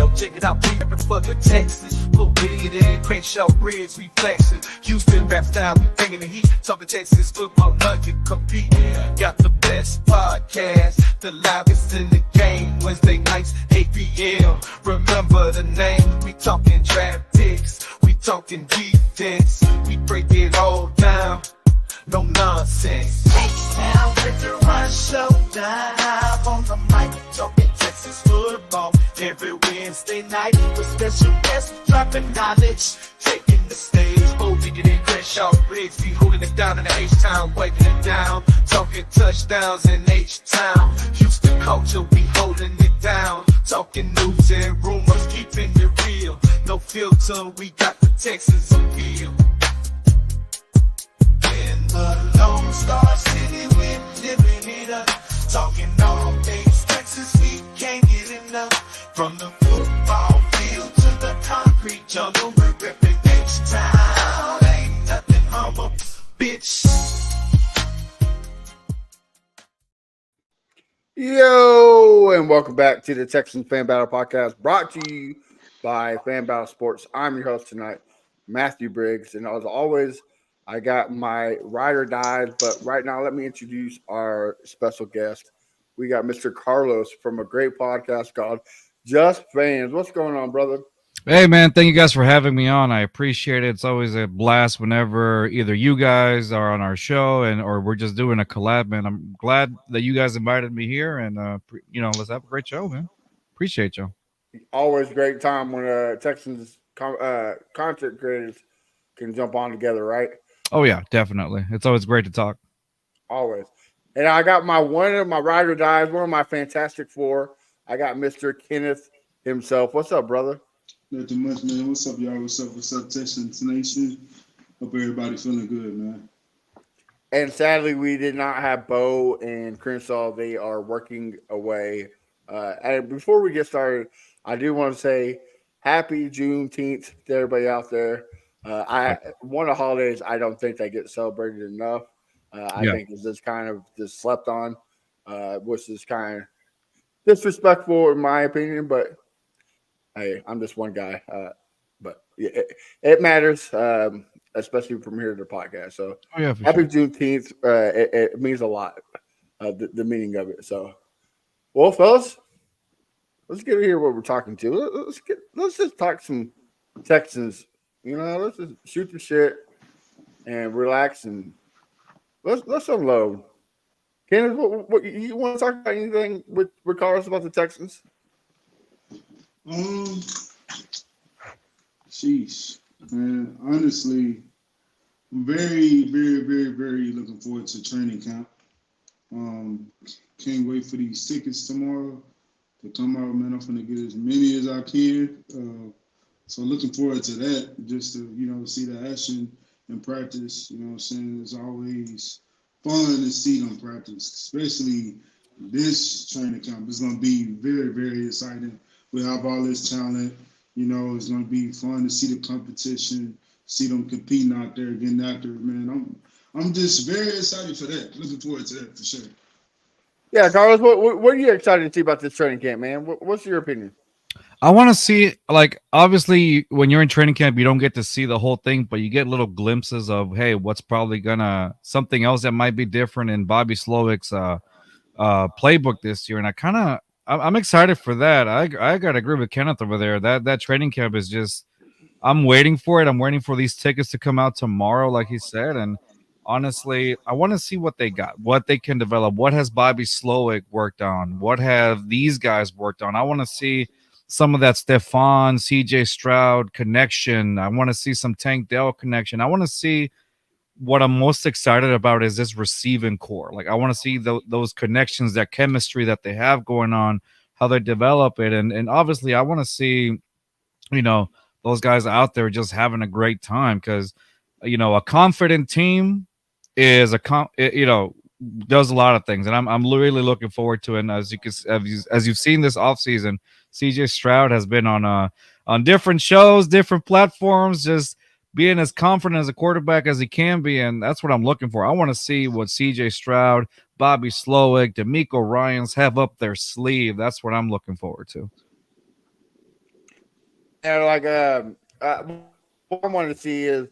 Yo, check it out, we rapping for the Texans. Full idiot in Crenshaw Bridge, we flexing. Houston rap style, we bringing the heat. Talking Texas football, nugget compete. Got the best podcast, the loudest in the game. Wednesday nights, 8 p.m. Remember the name, we talking draft picks. We talking defense, we break it all down. No nonsense. H-Town with the Run Showdown. On the mic, talking Texas football. Every Wednesday night with special guests dropping knowledge. Taking the stage, holding it in Crenshaw Briggs. Be holding it down in the H-Town, wiping it down. Talking touchdowns in H-Town. Houston culture, we holding it down. Talking news and rumors, keeping it real. No filter, we got the Texans appeal. In the Lone Star City, we're living it up. Talking all things Texas, we can't get enough. From the football field to the concrete jungle, we're ripping H-Town. Ain't nothing humble, bitch. Yo, and welcome back to the Texans Fan Battle Podcast, brought to you by Fan Battle Sports. I'm your host tonight, Matthew Briggs, and as always, I got my ride or dies, but right now let me introduce our special guest. We got Mr. Carlos from a great podcast called Just Fans. What's going on, brother? Hey, man, thank you guys for having me on. I appreciate it. It's always a blast whenever either you guys are on our show or we're just doing a collab, man. I'm glad that you guys invited me here, and, let's have a great show, man. Appreciate you. Always great time when Texans content creators can jump on together, right? Oh, yeah, definitely. It's always great to talk. Always. And I got one of my ride or dies, one of my Fantastic Four. I got Mr. Kenneth himself. What's up, brother? Nothing much, man. What's up, y'all? What's up, Texans Nation? Hope everybody feeling good, man. And sadly, we did not have Bo and Crenshaw. They are working away. And before we get started, I do want to say happy Juneteenth to everybody out there. One of the holidays I don't think they get celebrated enough. I think it's just kind of just slept on, which is kind of disrespectful in my opinion. But hey, I'm just one guy. But yeah, it matters, especially from here to the podcast. So happy Juneteenth. It means a lot, the meaning of it. So, well, fellas, let's get here what we're talking to. Let's just talk some Texans. Let's just shoot the shit and relax and let's unload. Kenneth, what you want to talk about anything with Carlos about the Texans? Sheesh, man. Honestly, I'm very, very, very, very looking forward to training camp. Can't wait for these tickets tomorrow to come out, man. I'm gonna get as many as I can. So looking forward to that, just to, see the action in practice. You know what I'm saying? It's always fun to see them practice, especially this training camp. It's going to be very, very exciting. We have all this talent. It's going to be fun to see the competition, see them competing out there, getting after it, man. I'm just very excited for that. Looking forward to that for sure. Yeah, Carlos, what are you excited to see about this training camp, man? What's your opinion? I want to see, obviously, when you're in training camp, you don't get to see the whole thing, but you get little glimpses of, hey, what's probably something else that might be different in Bobby Slowick's playbook this year. And I'm excited for that. I got to agree with Kenneth over there. That training camp is just, I'm waiting for it. I'm waiting for these tickets to come out tomorrow, like he said. And honestly, I want to see what they got, what they can develop. What has Bobby Slowick worked on? What have these guys worked on? I want to see some of that Stephon, CJ Stroud connection. I want to see some Tank Dell connection. I want to see what I'm most excited about is this receiving core. I want to see those connections, that chemistry that they have going on, how they develop it. And obviously I want to see, those guys out there just having a great time because, a confident team is does a lot of things. And I'm really looking forward to it. And as you've seen this offseason, CJ Stroud has been on different shows, different platforms, just being as confident as a quarterback as he can be, and that's what I'm looking for. I want to see what CJ Stroud, Bobby Slowick, DeMeco Ryans have up their sleeve. That's what I'm looking forward to. Yeah, like what I want to see is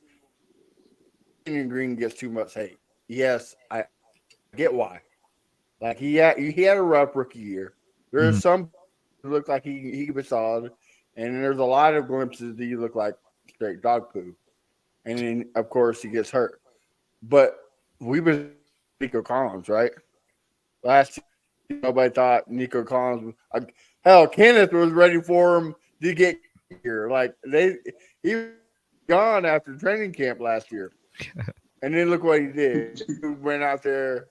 Kenyon Green gets too much hate. Yes, I get why. Like he had a rough rookie year. Mhm. There's some who look like he was solid, and there's a lot of glimpses that he looked like straight dog poo. And then of course he gets hurt. But we've been Nico Collins, right? Last year, nobody thought Nico Collins. Hell, Kenneth was ready for him to get here. Like he was gone after training camp last year, and then look what he did. He went out there,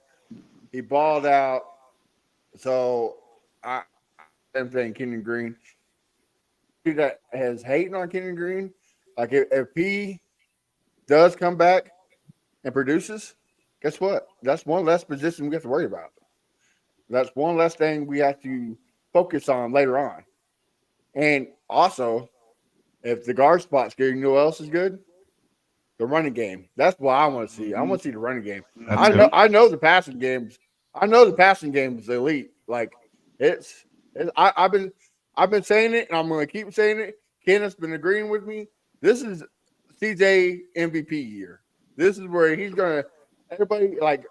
he balled out. So I same thing, Kenyon Green. That has hating on Kenyon Green. Like if he does come back and produces, guess what? That's one less position we have to worry about. That's one less thing we have to focus on later on. And also, if the guard spot's good, you know what else is good? The running game. That's what I want to see. I want to see the running game. That's I good. know the passing games. I know the passing game is elite. Like I've been saying it, and I'm going to keep saying it. Kenneth's been agreeing with me. This is CJ MVP year. This is where he's going to. Everybody like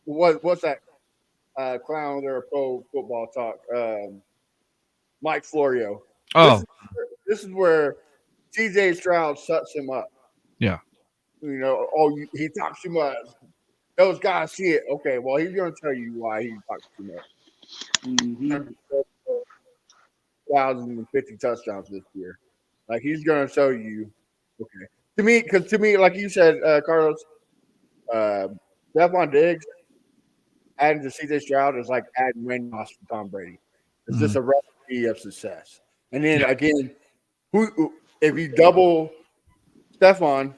what's that clown there? Pro football talk. Mike Florio. This Oh, is this is where CJ Stroud shuts him up. yeah. You know, he talks too much. Those guys see it. Okay, well, he's going to tell you why he talks too Mm-hmm. much. 1,050 touchdowns this year. Like he's going to show you. Okay, to me, like you said, Carlos, uh, Stephon Diggs adding to CJ Stroud is like adding Randy Moss to Tom Brady. It's Mhm. just a recipe of success. And then Yeah. again, who if you double Stephon,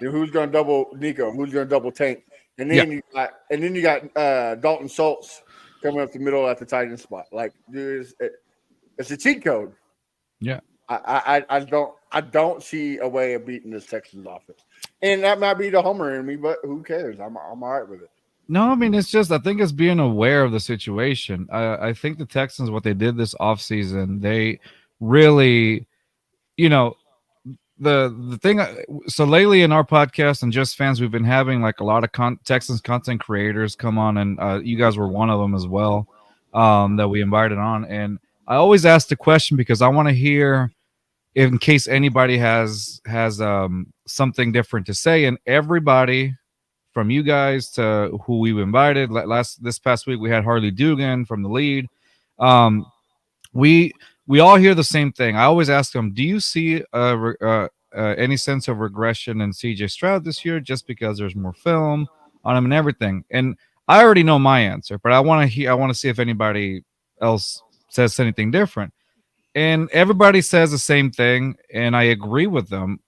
then who's going to double Nico? Who's going to double Tank? Yeah. And then you got Dalton Schultz coming up the middle at the tight end spot. Like, dude, it's a cheat code. Yeah. I don't see a way of beating this Texans offense, and that might be the homer in me, but who cares? I'm all right with it. No, I mean it's just I think it's being aware of the situation. I think the Texans what they did this offseason, they really, you know, the thing. So lately in our podcast and just fans, we've been having like a lot of Texans content creators come on, and you guys were one of them as well, that we invited on. And I always ask the question because I want to hear in case anybody has something different to say, and everybody from you guys to who we've invited. This past week we had Harley Dugan from the lead. Um, we we all hear the same thing. I always ask them, "Do you see any sense of regression in CJ Stroud this year, just because there's more film on him and everything?" And I already know my answer, but I want to hear. I want to see if anybody else says anything different. And everybody says the same thing, and I agree with them.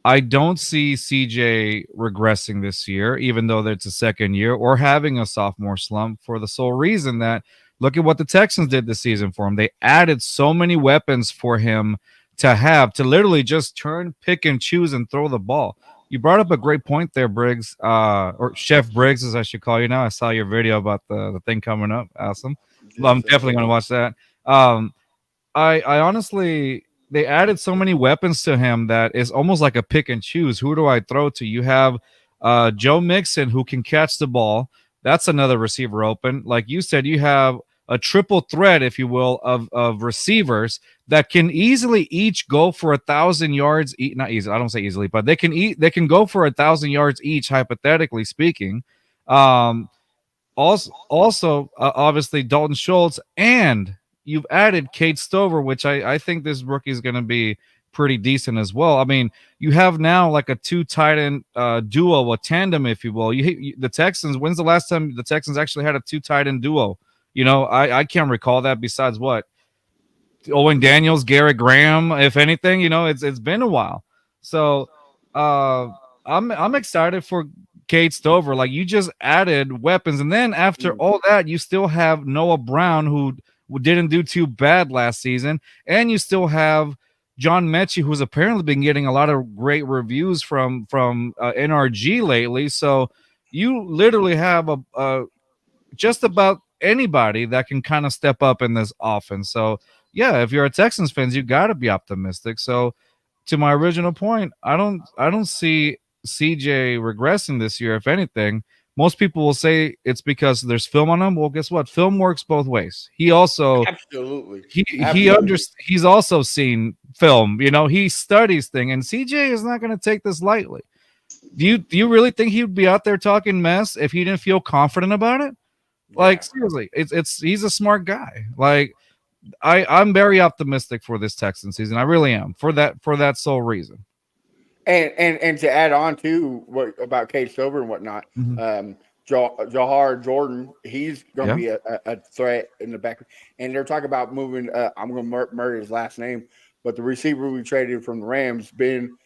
I don't see CJ regressing this year, even though it's a second year, or having a sophomore slump for the sole reason that look at what the Texans did this season for him. They added so many weapons for him to literally just turn, pick, and choose and throw the ball. You brought up a great point there, Briggs, or Chef Briggs, as I should call you now. I saw your video about the thing coming up. Awesome. Well, Yes, I'm definitely sir. going to watch that. Um, I honestly they added so many weapons to him that it's almost like a pick and choose. Who do I throw to? You have Joe Mixon who can catch the ball. That's another receiver open. Like you said, you have a triple threat, if you will, of receivers that can easily each go for 1,000 yards. Not easy. I don't say easily, but they can go for 1,000 yards each, hypothetically speaking. Um, also, obviously Dalton Schultz, and you've added Kate Stover, which I think this rookie is going to be pretty decent as well. I mean, you have now like a two tight end duo, a tandem, if you will. The Texans. When's the last time the Texans actually had a two tight end duo? You know, I can't recall that. Besides what Owen Daniels, Garrett Graham, if anything, you know, it's been a while. So uh I'm excited for Kate Stover. Like you just added weapons, and then after all that, you still have Noah Brown who didn't do too bad last season, and you still have John Mechie, who's apparently been getting a lot of great reviews from NRG lately. So you literally have a just about anybody that can kind of step up in this offense. So yeah, if you're a Texans fans, you got to be optimistic. So to my original point, I don't see CJ regressing this year. If anything, most people will say it's because there's film on him. Well, guess what? Film works both ways. He also Absolutely, absolutely. he's also seen film. He studies thing, and CJ is not going to take this lightly. Do you really think he would be out there talking mess if he didn't feel confident about it? Like Yeah. seriously, it's he's a smart guy. Like I'm very optimistic for this Texan season. I really am for that sole reason. And to add on to what about Kate Silver and whatnot, Mhm. Jahar Jordan, he's going to Yeah. be a threat in the back. And they're talking about moving. I'm going to murder his last name, but the receiver we traded from the Rams, Ben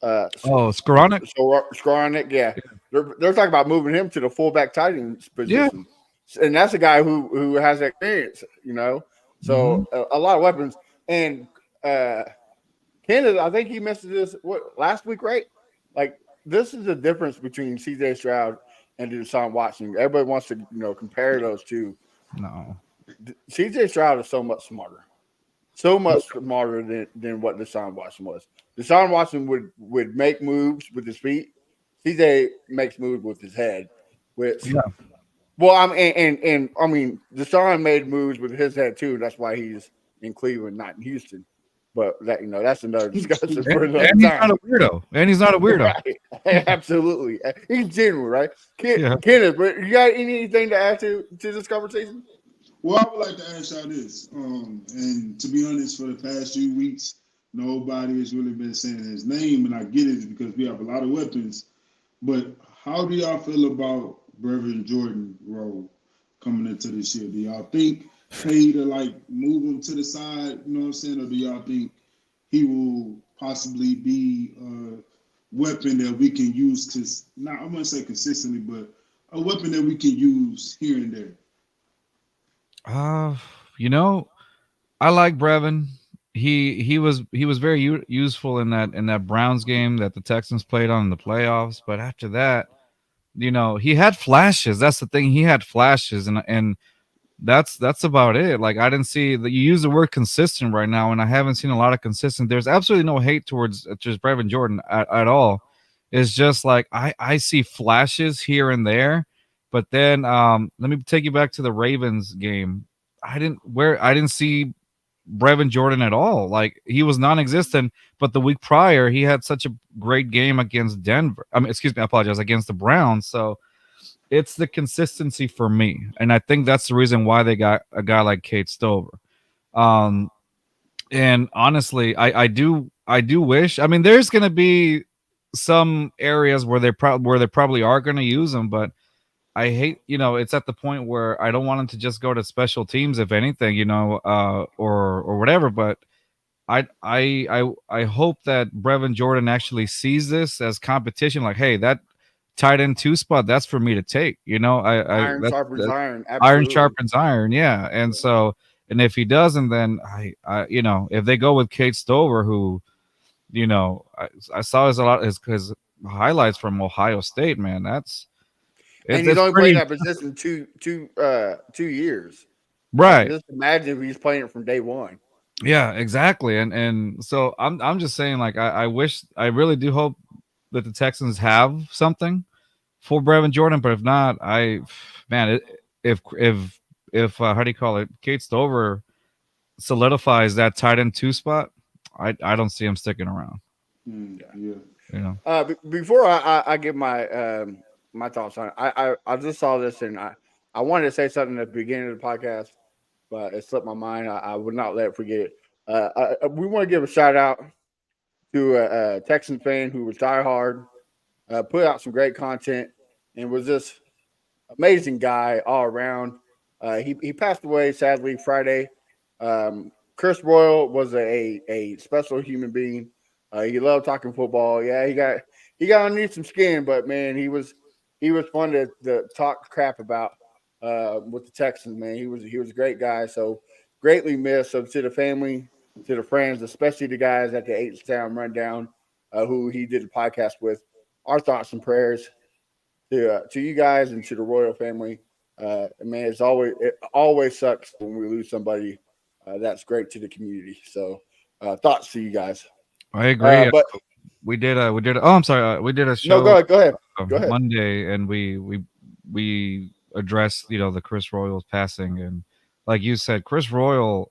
Oh, Skoranek. Skowronek, yeah, they're talking about moving him to the fullback tight end Yeah. position, and that's a guy who has experience. Hmm. So a lot of weapons. And uh, Kenneth, I think he mentioned this last week, right? Like this is the difference between C.J. Stroud and Deshaun Watson. Everybody wants to compare those two. No. C.J. Stroud is so much smarter than what Deshaun Watson was. Deshaun Watson would make moves with his feet. CJ makes moves with his head, which Yeah. well, and I mean Deshaun made moves with his head too. That's why he's in Cleveland, not in Houston. But that's another discussion And, for another and he's not time. a weirdo. And he's not a weirdo. Right? Absolutely, he's genuine, right? Yeah. Kenneth, but you got anything to add to this conversation? Well, I would like to ask y'all this. And to be honest, for the past few weeks, nobody has really been saying his name, and I get it because we have a lot of weapons. But how do y'all feel about Brevin Jordan role coming into this year? Do y'all think pay to like move him to the side, you know what I'm saying? Or do y'all think he will possibly be a weapon that we can use not I'm gonna say consistently, but a weapon that we can use here and there? Uh, you know, I like Brevin. He was very useful in that Browns game that the Texans played on in the playoffs. But after that, he had flashes. That's the thing. He had flashes, and that's about it. Like I didn't see that you use the word consistent right now, and I haven't seen a lot of consistent. There's absolutely no hate towards just Brevin Jordan at all. It's just like I see flashes here and there, but then let me take you back to the Ravens game. I didn't see Brevin Jordan at all. Like he was non-existent. But the week prior, he had such a great game against Denver. I mean, excuse me, I apologize, against the Browns. So it's the consistency for me, and I think that's the reason why they got a guy like Kate Stover. Um, and honestly, I do wish. I mean, there's going to be some areas where they probably are going to use him, but I hate, it's at the point where I don't want him to just go to special teams, if anything, or whatever. But I hope that Brevin Jordan actually sees this as competition. Like, hey, that tight end two spot, that's for me to take. I Iron sharpens that iron. iron Absolutely. sharpens iron, yeah. And so, and if he doesn't, then if they go with Kate Stover, who I saw his highlights from Ohio State, man, And he's it's only played pretty that position 2 years. right. Just imagine if he's playing it from day one. Yeah, exactly. And so I'm just saying, like, I really do hope that the Texans have something for Brevin Jordan, but if not, man, if how do you call it? Kate Stover solidifies that tight end two spot, I don't see him sticking around. Yeah. You know. Before I give my thoughts on it, I just saw this and I wanted to say something at the beginning of the podcast, but it slipped my mind. I would not let it forget it. We want to give a shout out to a Texan fan who was diehard, put out some great content, and was just amazing guy all around. He passed away sadly Friday. Chris Royal was a special human being. He loved talking football. Yeah, he got underneath some skin, but man, he was fun to talk crap about with the Texans. Man, he was a great guy. So greatly missed. So to the family, to the friends, especially the guys at the H Town Rundown, who he did the podcast with. Our thoughts and prayers to you guys and to the royal family. Man, it always sucks when we lose somebody that's great to the community. So, thoughts to you guys. I agree. But We did. Oh, I'm sorry. We did a no, show go ahead. Go ahead. Monday, and we addressed the Chris Royal's passing, and like you said, Chris Royal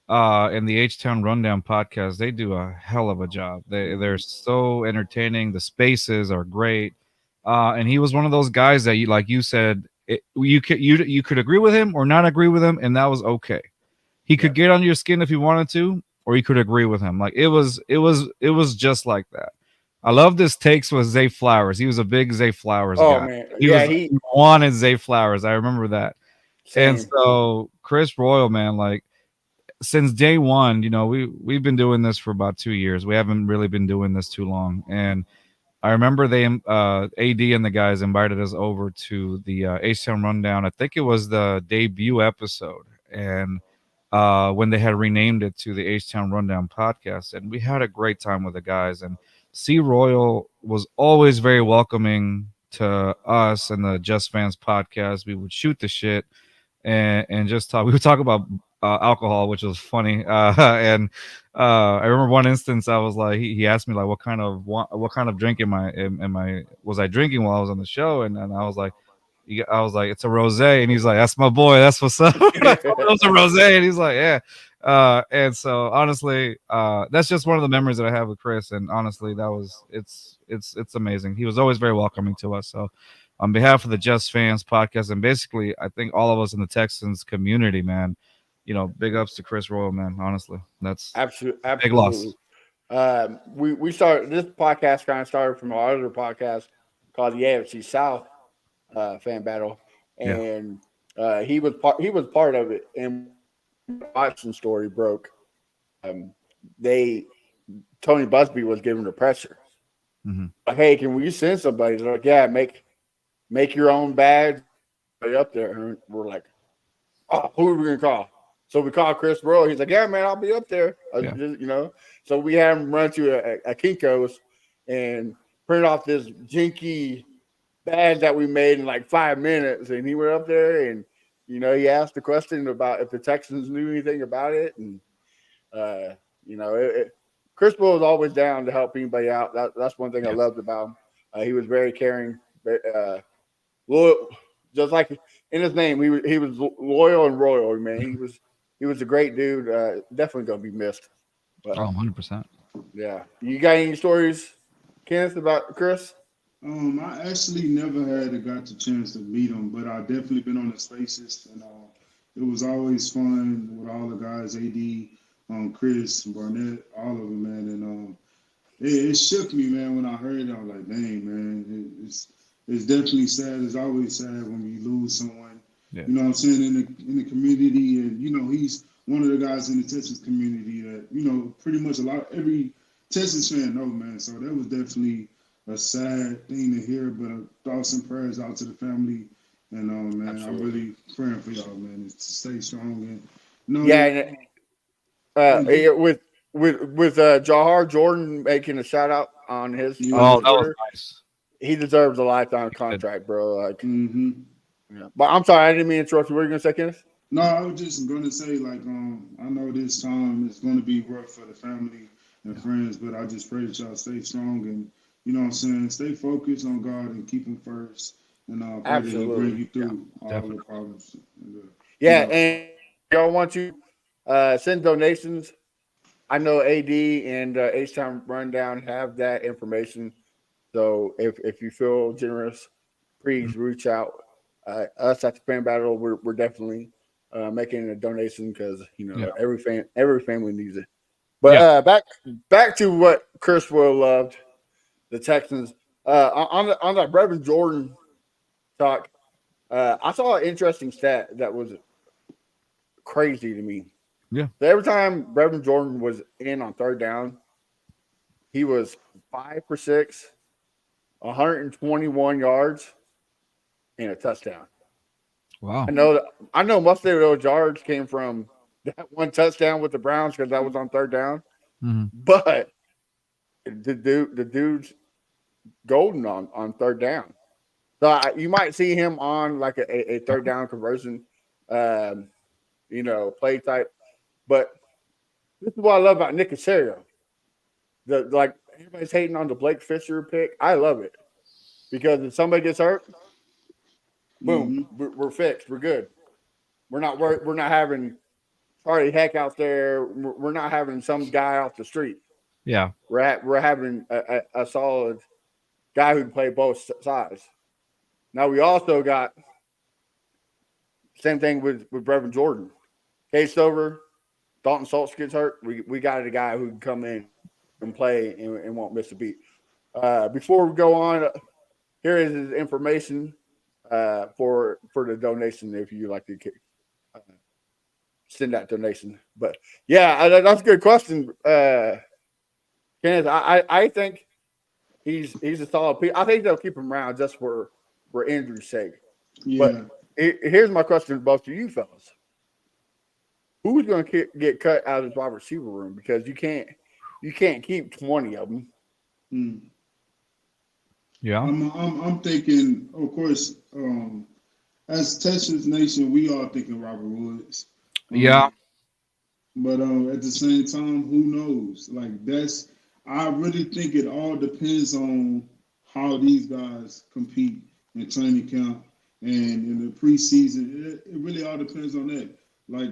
in the H Town Rundown podcast, they do a hell of a job. They're so entertaining. The spaces are great, and he was one of those guys that like you said, you could agree with him or not agree with him, and that was okay. He could get under your skin if he wanted to, or you could agree with him. Like it was just like that. I love this takes with Zay Flowers. He was a big Zay Flowers Oh guy. man, He yeah, was he he wanted Zay Flowers. I remember that. And same. so Chris Royal, man, like since day one, we've been doing this for about 2 years. We haven't really been doing this too long. And I remember they AD and the guys invited us over to the H-Town Rundown. I think it was the debut episode, and when they had renamed it to the H-Town Rundown podcast, and we had a great time with the guys. And C Royal was always very welcoming to us and the Just Fans podcast. We would shoot the shit and just talk. We would talk about alcohol, which was funny. And I remember one instance, I was like, he asked me like, what kind of drink am I was I drinking while I was on the show, and I was like. I was like, it's a rosé, and he's like, that's my boy, that's what's up. And I told him it was a rosé, and he's like, yeah. And so honestly, that's just one of the memories that I have with Chris, and honestly, it's amazing. He was always very welcoming to us. So, on behalf of the Just Fans podcast, and basically, I think all of us in the Texans community, man, big ups to Chris Royal, man. Honestly, that's Absolutely, big loss. absolutely. We started this podcast kind of started from our other podcast called the AFC South fan battle, Yeah. and he was part of it. And Watson story broke. Um, they Tony Busby was given the pressure. Hmm. Like, hey, can we send somebody? They're like, yeah, make your own badge up there. And we're like, oh, who are we gonna call? So we called Chris Rowe. He's like, yeah, man, I'll be up there. Yeah. So we had him run to a Kinko's and print off this jinky badge that we made in like 5 minutes. And he went up there and, he asked the question about if the Texans knew anything about it. And, Chris Rowe was always down to help anybody out. That's one thing I loved about him. He was very caring, loyal, just like in his name. He was loyal and royal, man. He was a great dude. Definitely gonna be missed. But, 100%. yeah, you got any stories, Kenneth, about Chris? I actually never got the chance to meet him, but I definitely been on his faces, and it was always fun with all the guys, AD, Chris, Barnett, all of them, man. And it shook me, man, when I heard it. I was like, dang, man, it's definitely sad. It's always sad when we lose someone. Yeah. You know what I'm saying, in the community, and he's one of the guys in the Texas community that pretty much every Texas fan know, man. So that was definitely a sad thing to hear, but thoughts and prayers out to the family. And man, Absolutely. I'm really praying for y'all, man, to stay strong. And With Jahar Jordan making a shout out on his Yeah. Oh, on that was Twitter, nice. he deserves a lifetime contract, bro. Like, mm-hmm. yeah. But I'm sorry, I didn't mean to interrupt you. What were you gonna say, Kenneth? No, I was just gonna say, like, I know this time is gonna be rough for the family and friends, but I just pray that y'all stay strong and what I'm saying, stay focused on God and keep Him first, and pray that He'll bring you through all definitely. the problems. And, Yeah, and y'all want to send donations. I know AD and H Town Rundown have that information. So if you feel generous, please reach out. Us at the Fan Battle, we're definitely making a donation because every family needs it. But back to what Chris Will loved, the Texans. On that Brevin Jordan talk, I saw an interesting stat that was crazy to me. Yeah. So every time Brevin Jordan was in on third down, he was 5 for 6, 121 yards, and a touchdown. Wow. I know most of those yards came from that one touchdown with the Browns because that was on third down. Mm-hmm. But the dude's golden on third down. So you might see him on like a third down conversion, play type. But this is what I love about Nick Casario. The like everybody's hating on the Blake Fisher pick. I love it because if somebody gets hurt, boom, Mm-hmm. we're fixed. We're good. We're not worried. We're not having Charlie Heck out there. We're not having some guy off the street. Yeah. We're having a solid guy who can play both sides. Now we also got same thing with Brevin Jordan. Case over, Dalton Schultz gets hurt. We got a guy who can come in and play and won't miss a beat. Before we go on, here is his information for the donation if you like to uh, send that donation. But yeah, that's a good question, Kenneth. I think he's a solid piece. I think they'll keep him around just for injury's sake. But Yeah. here's my question to both of you fellas: who's going to get cut out of this wide receiver room? Because you can't keep 20 of them. Mm. Yeah. I'm thinking, of course, as Texas Nation, we are thinking Robert Woods. Yeah. But at the same time, who knows? Like I really think it all depends on how these guys compete in training camp and in the preseason. It really all depends on that. Like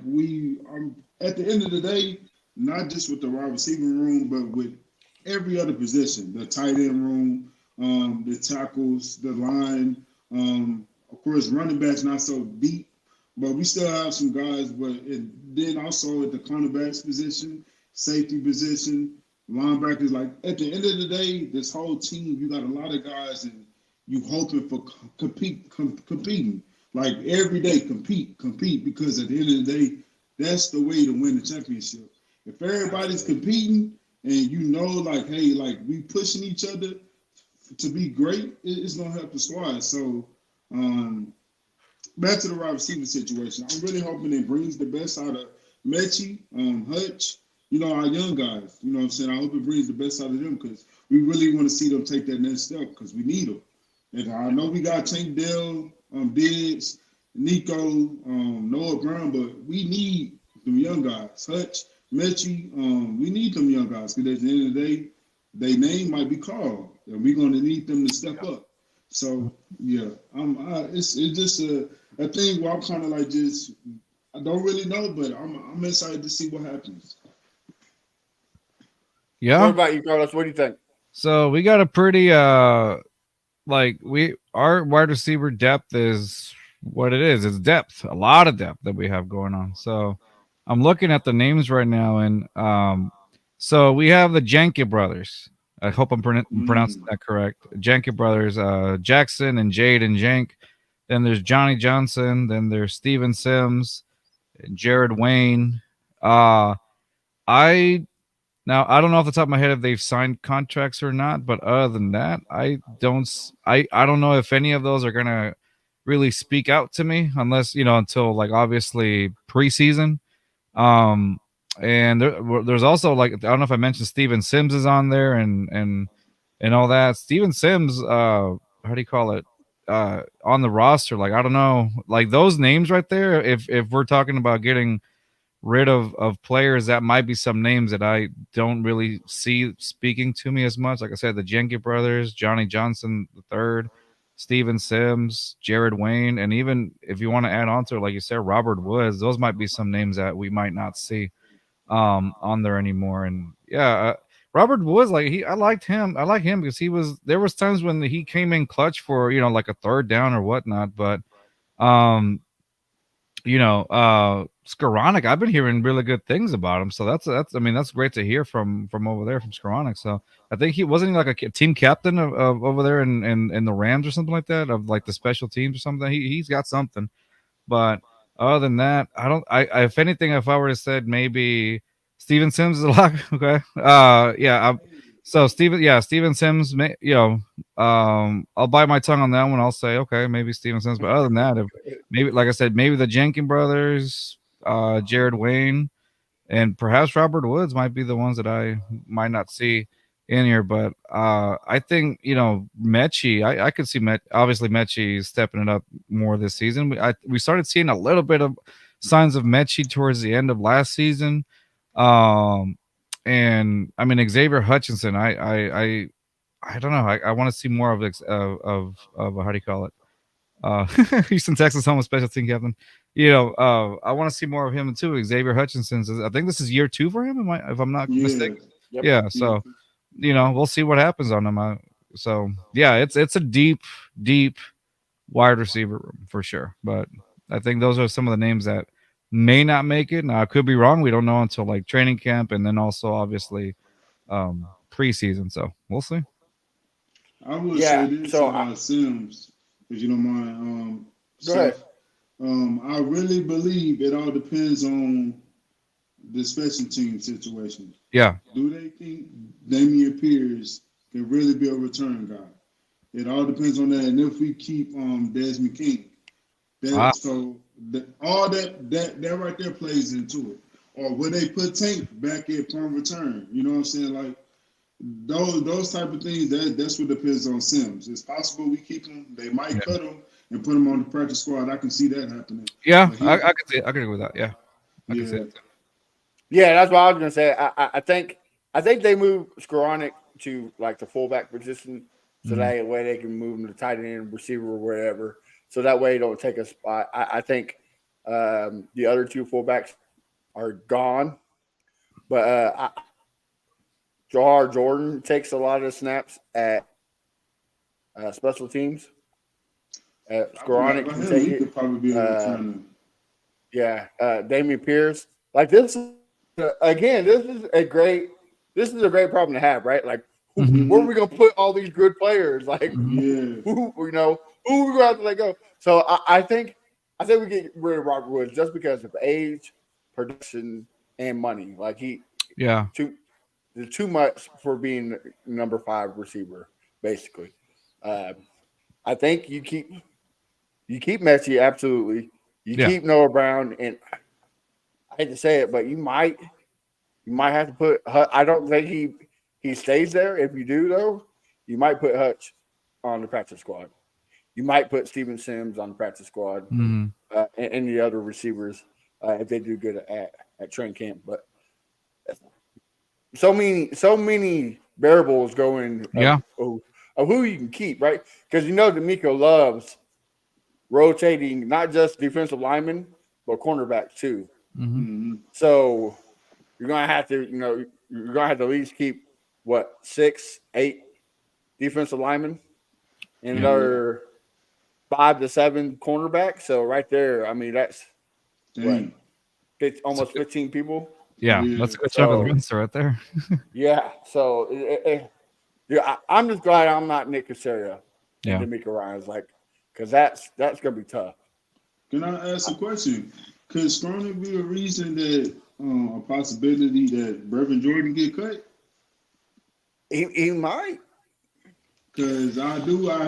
at the end of the day, not just with the wide receiver room, but with every other position, the tight end room, the tackles, the line, of course, running backs not so deep, but we still have some guys. But then also at the cornerbacks position, safety position, linebackers. Like at the end of the day, this whole team, you got a lot of guys, and you hoping for competing. Like every day, compete, because at the end of the day, that's the way to win the championship. If everybody's competing and you know, like, hey, like we pushing each other to be great, it's gonna help the squad. So, back to the wide receiver situation. I'm really hoping it brings the best out of Mechie, Hutch, our young guys. You know what I'm saying? I hope it brings the best out of them because we really want to see them take that next step because we need them. And I know we got Tank Dell, Diggs, Nico, Noah Brown, but we need them young guys. Hutch, Mechie, we need them young guys because at the end of the day, their name might be called, and we're going to need them to step up. So yeah, it's just a thing where I'm kind of like I don't really know, but I'm excited to see what happens. What Yeah. about you, Carlos? What do you think? So we got a pretty our wide receiver depth is what it is. It's depth, a lot of depth that we have going on. So I'm looking at the names right now, and so we have the Janke brothers. I hope I'm pronouncing Mm. that correct. Janke brothers, Jackson and Jade and Jank. Then there's Johnny Johnson. Then there's Steven Sims, and Jared Wayne. Uh, I Now I don't know off the top of my head if they've signed contracts or not, but other than that, I don't know if any of those are gonna really speak out to me unless until like obviously preseason. Um, and there's also like I don't know if I mentioned Steven Sims is on there and all that. Steven Sims, how do you call it? On the roster, like I don't know, like those names right there. If we're talking about getting rid of players, that might be some names that I don't really see speaking to me as much. Like I said, the Jenke brothers, Johnny Johnson the third, Steven Sims, Jared Wayne, and even if you want to add on to it, like you said, Robert Woods, those might be some names that we might not see on there anymore. And yeah, Robert Woods, like I liked him. I like him because there was times when he came in clutch for like a third down or whatnot, but um Skoranek, I've been hearing really good things about him. So that's I mean, that's great to hear from over there from Skoranek. So I think he wasn't like a team captain of over there in the Rams or something like that, of like the special teams or something. He's got something. But other than that, I don't. If anything, if I were to said maybe Steven Sims is a lock. Okay. Yeah. So Steven Sims. I'll bite my tongue on that one. I'll say okay, maybe Steven Sims. But other than that, if maybe like I said, maybe the Jenkins brothers, Jared Wayne, and perhaps Robert Woods might be the ones that I might not see in here. But I think Mechie, I could see obviously Mechie stepping it up more this season. We started seeing a little bit of signs of Mechie towards the end of last season. Um, and I mean Xavier Hutchinson. I don't know. I want to see more of how do you call it? Houston Texas home special team captain. I want to see more of him too. Xavier Hutchinson's. I think this is year 2 for him. If I'm not Yeah, mistaken. Yep. Yeah. yeah. So we'll see what happens on him. So yeah, it's a deep wide receiver room for sure. But I think those are some of the names that may not make it. Now I could be wrong. We don't know until like training camp and then also obviously preseason. So we'll see. I would say Yeah. this So about Sims, if you don't mind, go ahead. Seth. I really believe it all depends on the special team situation. Yeah. Do they think Damian Pierce can really be a return guy? It all depends on that. And if we keep Desmond King, Ah, all that right there plays into it. Or will they put Tank back at punt return? You know what I'm saying? Like those type of things. That's what depends on Sims. It's possible we keep him. They might cut him and put him on the practice squad. I can see that happening. yeah. But I can see. I can agree with that. Yeah, I can see yeah, it. Yeah, that's what I was gonna say. I think they moved Skoranek to like the fullback position, so Mhm. that way they can move him to tight end, receiver, or whatever. So that way, he don't take a spot. I think the other two fullbacks are gone, but Jahar Jordan takes a lot of snaps at special teams. I forgot Skoranek about can him. take He it. could probably be a Uh, returner. yeah, Damian Pierce. Like this is again. This is a great problem to have, right? Like, Mhm. where are Hmm. we gonna put all these good players? Like, Mhm. Yeah, who we gonna have to let go? So I think we get rid of Robert Woods just because of age, production, and money. Like Yeah. too there's too much for being number 5 receiver, basically. Uh, I think you keep Messi absolutely. You Yeah. keep Noah Brown, and I hate to say it, but you might have to put. I don't think he stays there. If you do though, you might put Hutch on the practice squad. You might put Steven Sims on the practice squad, Mhm. and the other receivers if they do good at training camp. But so many variables going Yeah. of who you can keep, right? Because D'Amico loves rotating not just defensive linemen but cornerbacks too. Mhm. hmm So you're gonna have to at least keep what 6, 8 defensive linemen and Yeah. yeah. another 5 to 7 cornerbacks. So right there, I mean that's what Dang. So, almost 15 people. yeah. Yeah. That's a good chunk of the So roster right there. yeah, so yeah, I'm just glad I'm not Nick Casario and Yeah. D'Amico Ryan's like because that's gonna be tough. Can I ask a question? Could Skronic be a reason that a possibility that Brevin Jordan get cut? He might. Because I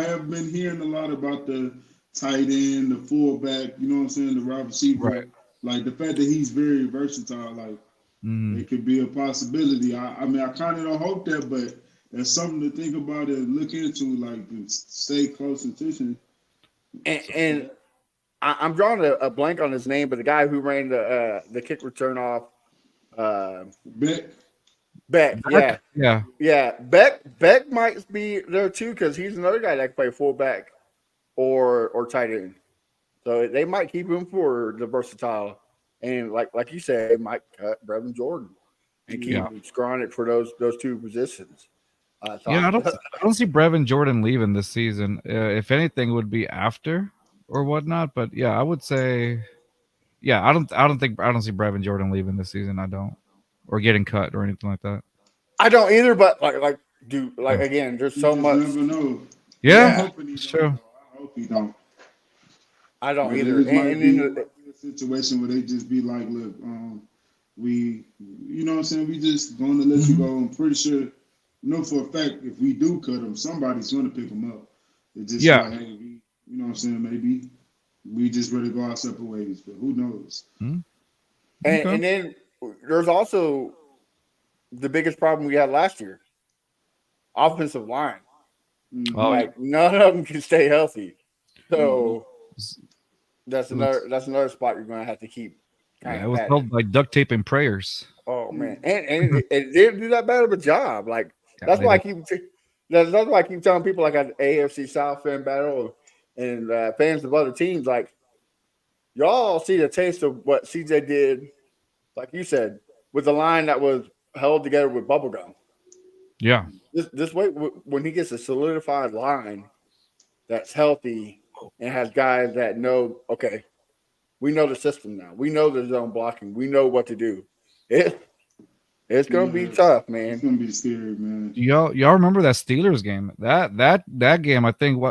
have been hearing a lot about the tight end, the fullback, you know what I'm saying, the wide Right. receiver. Like the fact that he's very versatile, like Mhm. it could be a possibility. I mean, I kind of don't hope that, but that's something to think about and look into, like to stay close attention. And I'm drawing a blank on his name, but the guy who ran the kick return off Beck, Beck, Back. yeah, Yeah. yeah, Beck might be there too because he's another guy that can play fullback or tight end. So they might keep him for the versatile, and like you said, they might cut Brevin Jordan and Yeah. keep Skronik for those two positions. Yeah. I don't see Brevin Jordan leaving this season. If anything, it would be after or whatnot. But yeah, I would say. Yeah. I don't see Brevin Jordan leaving this season. I don't. Or getting cut or anything like that. I don't either, but Yeah. again, there's you so just much. never know. But I'm Yeah. Yeah, hoping he It's don't, true. though. I hope he don't. I don't But it either, just and, might and be then a situation where they just be like, look, we, you know what I'm saying, we just going to let you Mhm. go. I'm pretty sure, for a fact, if we do cut him, somebody's going to pick him up. It's just Yeah. like, hey, you know what I'm saying, maybe we just ready to go our separate ways, but who knows? Mhm. and, Okay. and then there's also the biggest problem we had last year: offensive line. Oh Mm-hmm. yeah. Like none of them can stay healthy. Mm-hmm. So S- that's Let's another spot you're going to have to keep Yeah, it Dang, was that. held by duct tape and prayers. Oh man, and it didn't do that bad of a job. Like Yeah, that's they why I did. keep that's why I keep telling people like at the AFC South fan battle and fans of other teams like y'all see the taste of what CJ did, like you said, with the line that was held together with bubble gum. Yeah. This way, when he gets a solidified line that's healthy and has guys that know, okay, we know the system now. We know the zone blocking. We know what to do. It it's gonna be Yeah, tough, it's man. gonna be scary, man. Y'all remember that Steelers game? That game, I think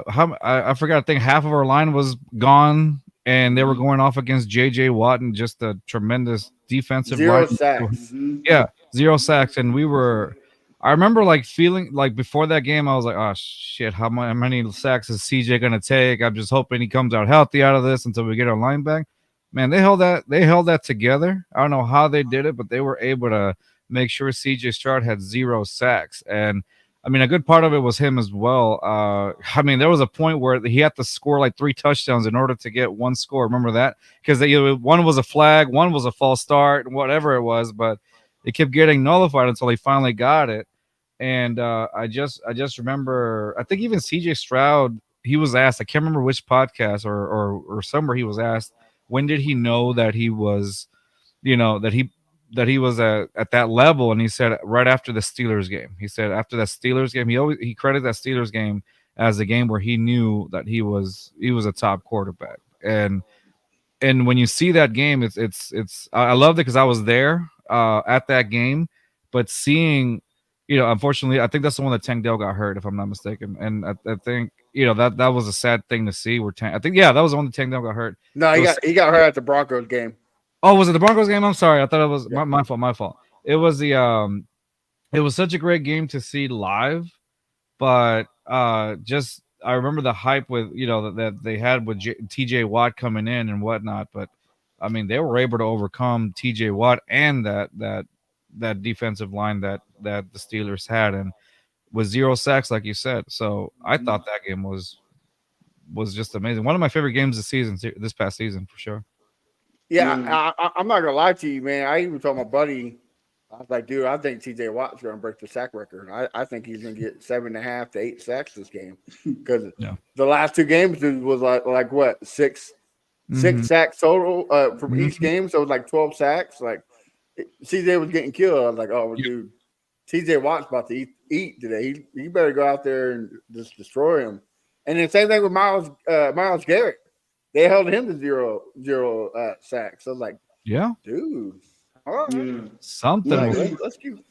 I forgot. I think half of our line was gone, and they were Mm-hmm. going off against J.J. Watt and just a tremendous defensive line. Zero sacks. Mm-hmm. Yeah, 0 sacks, and we were. I remember like feeling like before that game, I was like, "Oh shit, how many sacks is CJ gonna take?" I'm just hoping he comes out healthy out of this until we get our line back. Man, they held that together. I don't know how they did it, but they were able to make sure CJ Stroud had 0 sacks, and I mean a good part of it was him as well. I mean there was a point where he had to score like 3 touchdowns in order to get one score. Remember that? Because one was a flag, one was a false start, whatever it was, but it kept getting nullified until he finally got it. And I just remember I think even CJ Stroud he was asked I can't remember which podcast or somewhere he was asked when did he know that he was that he was at that level, and he said right after the Steelers game. He said after that Steelers game he credited that Steelers game as the game where he knew that he was a top quarterback. And when you see that game, it's I loved it because I was there at that game, but seeing, unfortunately, I think that's the one that Tank Dell got hurt, if I'm not mistaken, and I think that was a sad thing to see. Where I think that was the one that Tank Dell got hurt. No, It he was got hurt at the Broncos game. Oh, was it the Broncos game? I'm sorry, I thought it was Yeah. my fault. My fault. It was it was such a great game to see live, but just I remember the hype with that they had with TJ Watt coming in and whatnot. But I mean, they were able to overcome TJ Watt and that defensive line that the Steelers had, and with 0 sacks, like you said. So I Mm-hmm. thought that game was just amazing. One of my favorite games this season, this past season for sure. Yeah, Yeah. I'm not gonna lie to you, man. I even told my buddy, I was like, dude, I think TJ Watt's gonna break the sack record. I think he's gonna get 7.5 to 8 sacks this game because Yeah. the last 2 games dude, was like what six Mhm. sacks total from each Mhm. game, so it was like 12 sacks. Like CJ was getting killed. I was like, oh, Yep. dude, TJ Watt's about to eat today. He better go out there and just destroy him. And then same thing with Miles Garrett. They held him to zero sacks. I was like, Yeah. dude, all right. Yeah. Something One Like, was thing. let's keep One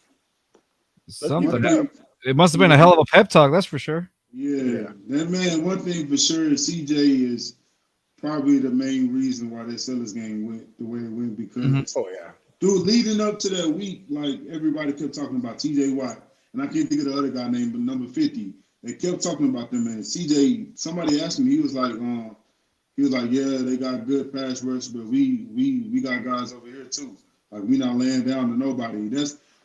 something. it up. thing. It must have been a Yeah. hell of a pep talk, that's for sure. Yeah. Yeah. That man. One thing for sure. CJ is probably the main reason why that Steelers game went the way it went because Mhm. Oh yeah. dude, leading up to that week, like everybody kept talking about TJ Watt, and I can't think of the other guy name, but number 50. They kept talking about them, and CJ. Somebody asked him, he was like, yeah, they got good pass rush, but we got guys over here too. Like we not laying down to nobody.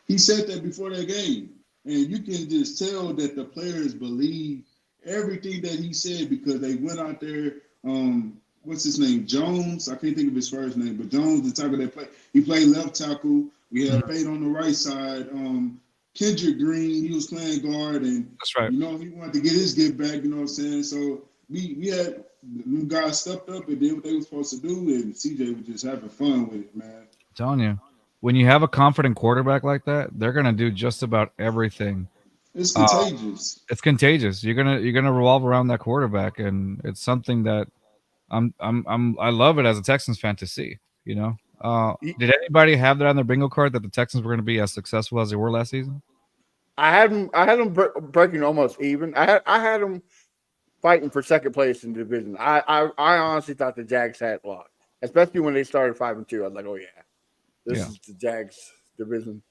He said that before that game, and you can just tell that the players believe everything that he said because they went out there. What's his name? Jones. I can't think of his first name, but Jones, the tackle that play. He played left tackle. We had Fade on the right side. Kendrick Green, he was playing guard, and That's right. he wanted to get his get back. You know what I'm saying? So we had them guys stepped up and did what they were supposed to do, and CJ was just having fun with it, man. I'm telling you. When you have a confident quarterback like that, they're gonna do just about everything. It's Uh, contagious. it's contagious. You're gonna revolve around that quarterback, and it's something that I love it as a Texans fan to see. Did anybody have that on their bingo card that the Texans were going to be as successful as they were last season? I had them breaking almost even. I had them fighting for second place in the division. I honestly thought the Jags had lost, especially when they started 5-2. I was like, oh yeah, this Yeah. is the Jags division.